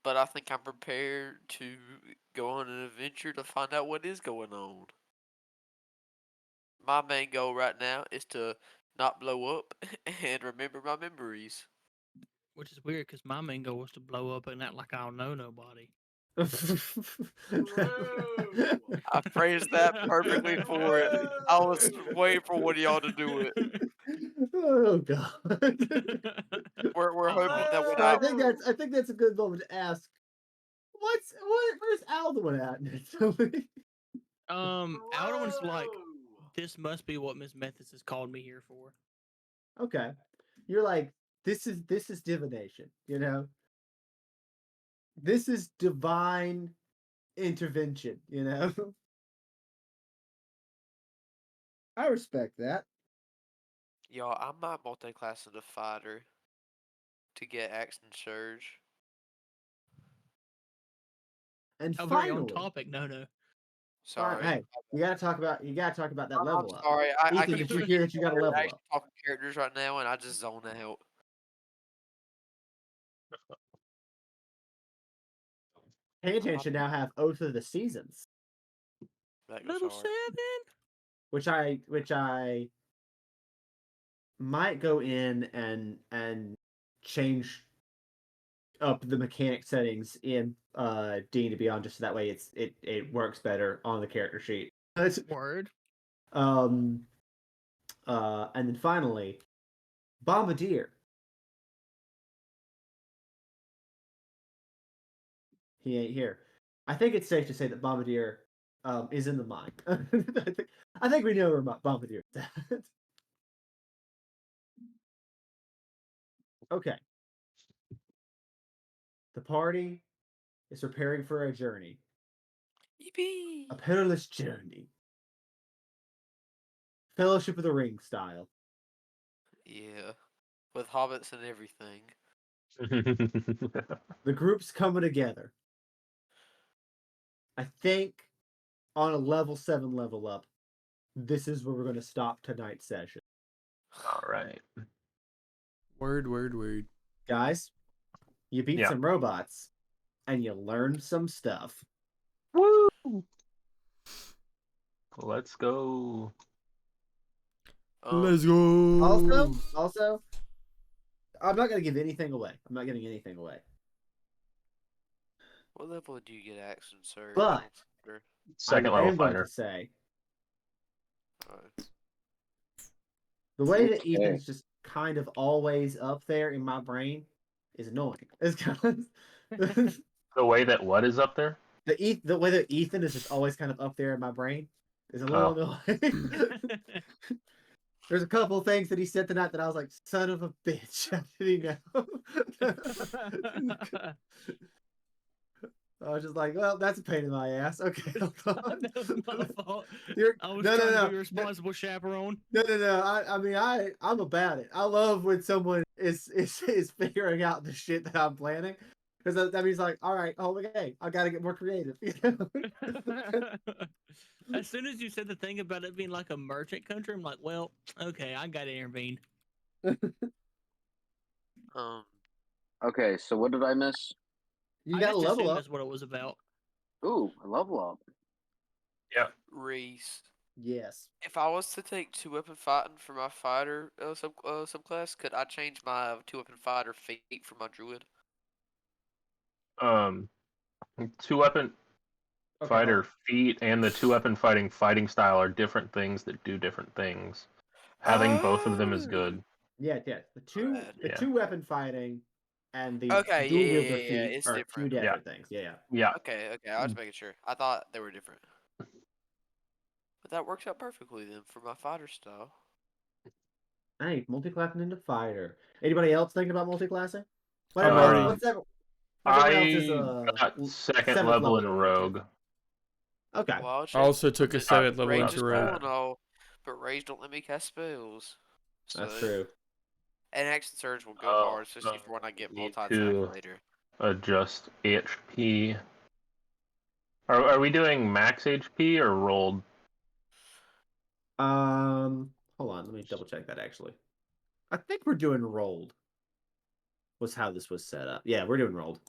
But I think I'm prepared to go on an adventure to find out what is going on. My main goal right now is to not blow up and remember my memories. Which is weird because my main goal was to blow up and act like I don't know nobody. I phrased that perfectly for it. I was waiting for one of y'all to do it. Oh god. We're hoping that when I think that's a good moment to ask. Where's Alduin at mentally? Alduin's like, this must be what Miss Methodist has called me here for. Okay. You're like, this is divination, you know? This is divine intervention, you know? I respect that. y'all, I might multi-class into fighter to get axe and surge. And Oh, very on finally, topic. No. Sorry. hey, you gotta talk about that I'm level up. sorry. I Ethan, keep did you hear that you got a level actually up? talking characters right now, and I just zone out. Pantan should now have Oath of the Seasons, That goes Level hard. 7? which I might go in and change up the mechanic settings in D&D Beyond just so that way it works better on the character sheet. Word. And then finally, Bombardier. He ain't here. I think it's safe to say that Bombardier is in the mine. I think we know where Bombardier is at. Okay. The party is preparing for a journey. Yippee! A perilous journey. Fellowship of the Ring style. Yeah, with hobbits and everything. The group's coming together. I think on a level 7 level up, this is where we're going to stop tonight's session. All right. Word. Guys, you beat Yeah. some robots and you learned some stuff. Woo! Let's go. Let's go. Also, I'm not going to give anything away. I'm not giving anything away. What level do you get axe and surge? But Second I level am going fighter. to say Alright. the way that Okay. Ethan's just kind of always up there in my brain is annoying. It's kind of The way that what is up there? the way that Ethan is just always kind of up there in my brain is a little annoying. There's a couple things that he said tonight that I was like, son of a bitch. How did he know? I was just like, well, that's a pain in my ass. Okay, hold on. That was my fault. I was no, trying no, to be a responsible chaperone. No. I mean, I'm about it. I love when someone is figuring out the shit that I'm planning, because that means like, all right, oh, okay, I got to get more creative. As soon as you said the thing about it being like a merchant country, I'm like, well, okay, I got to intervene. Okay, so what did I miss? You I got to just level assumed up. that's what it was about. Ooh, a level up. Yeah. Reese. Yes. If I was to take 2-weapon fighting for my fighter subclass, could I change my 2-weapon fighter feat for my druid? 2-weapon fighter feat and the 2-weapon fighting style are different things that do different things. Having both of them is good. Yeah. The two weapon fighting and the Okay, dual wielder yeah, feat it's are two different. different things. Yeah. Okay, I was making sure. I thought they were different. But that works out perfectly then for my fighter style. Hey, multi-classing into fighter. Anybody else thinking about multi-classing? What I'm everyone else? already. What's everyone else's I got second seventh level in level going Rogue. to? Okay. Well, I also took a mean, 7th level Rage into is Rogue. cool and all, but Rage don't let me cast spells. That's So- true. And Action Surge will go Oh, hard, especially for when I get need multi-attack to- later. Adjust HP. Are we doing max HP or rolled? Hold on, let me double check that actually. I think we're doing rolled. Was how this was set up. Yeah, we're doing rolled.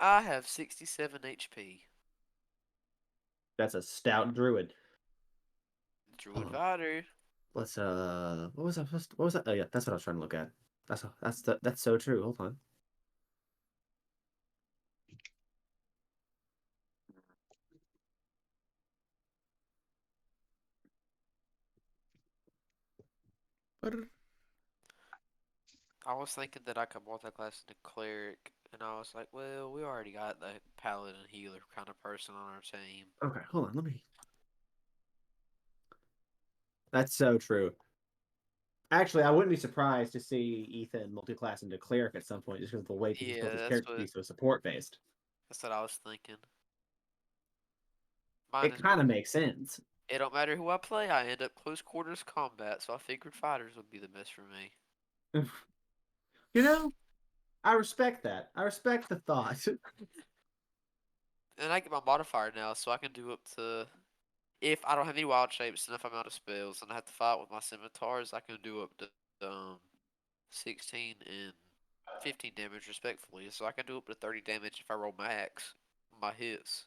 I have 67 HP. That's a stout druid. Druid Oh. fighter. Let's what was that? What was that? Oh yeah, that's what I was trying to look at. That's so true. Hold on. I was thinking that I could multi-class into cleric, and I was like, well, we already got the paladin healer kind of person on our team. Okay, hold on. Let me. That's so true. Actually, I wouldn't be surprised to see Ethan multi-class into cleric at some point, just because of the way he's built his character to be so support-based. That's what I was thinking. It kind of makes sense. It don't matter who I play, I end up close quarters combat, so I figured fighters would be the best for me. You know, I respect that. I respect the thought. And I get my modifier now, so I can do up to. If I don't have any wild shapes and if I'm out of spells and I have to fight with my scimitars, I can do up to 16 and 15 damage respectfully. So I can do up to 30 damage if I roll max on my hits.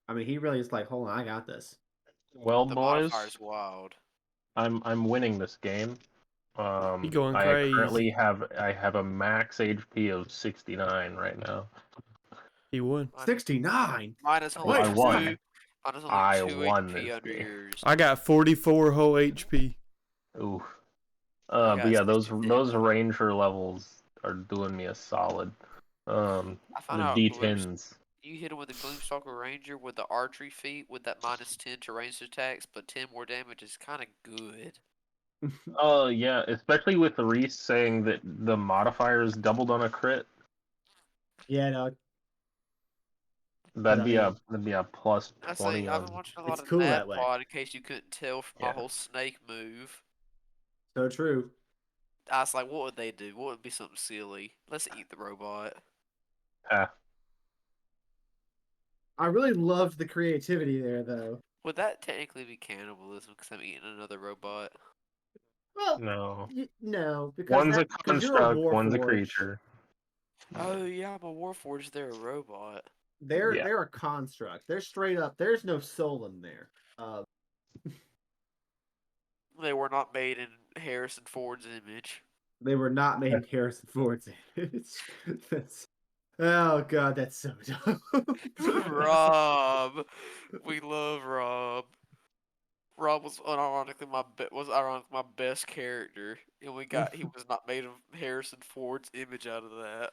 I mean, he really is like, hold on, I got this. Well, The boys, modifier's wild. I'm winning this game. You going I crazy. currently have a max HP of 69 right now. He won. 69. Mine is Well, only I two. won. Mine is only I 2 won HP this under game. yours. I got 44 whole HP. Ooh. I But got yeah, those 67. ranger levels are doing me a solid. I The found out D10s. you hit him with the Gloomstalker Ranger with the archery feat with that -10 to ranged attacks, but 10 more damage is kind of good. Oh yeah, especially with Reese saying that the modifiers doubled on a crit. Yeah, no, That'd be mean, a plus I 20 say I've on. been watching a lot it's of cool Mad that way. Pod in case you couldn't tell from my Yeah. whole snake move. So true. I was like, what would they do? What would be something silly? Let's eat the robot. Ah, I really loved the creativity there, though. Would that technically be cannibalism because I'm eating another robot? Well, no. no, because One's a because you're a construct, one's a warforged. creature. Oh yeah, I'm a warforged. They're a robot. Yeah. They're a construct. They're straight up. There's no soul in there. They were not made in Harrison Ford's image. They were not made in Harrison Ford's image. Oh god, that's so dumb. Rob, we love Rob. Rob was unironically my best character, and he was not made of Harrison Ford's image out of that.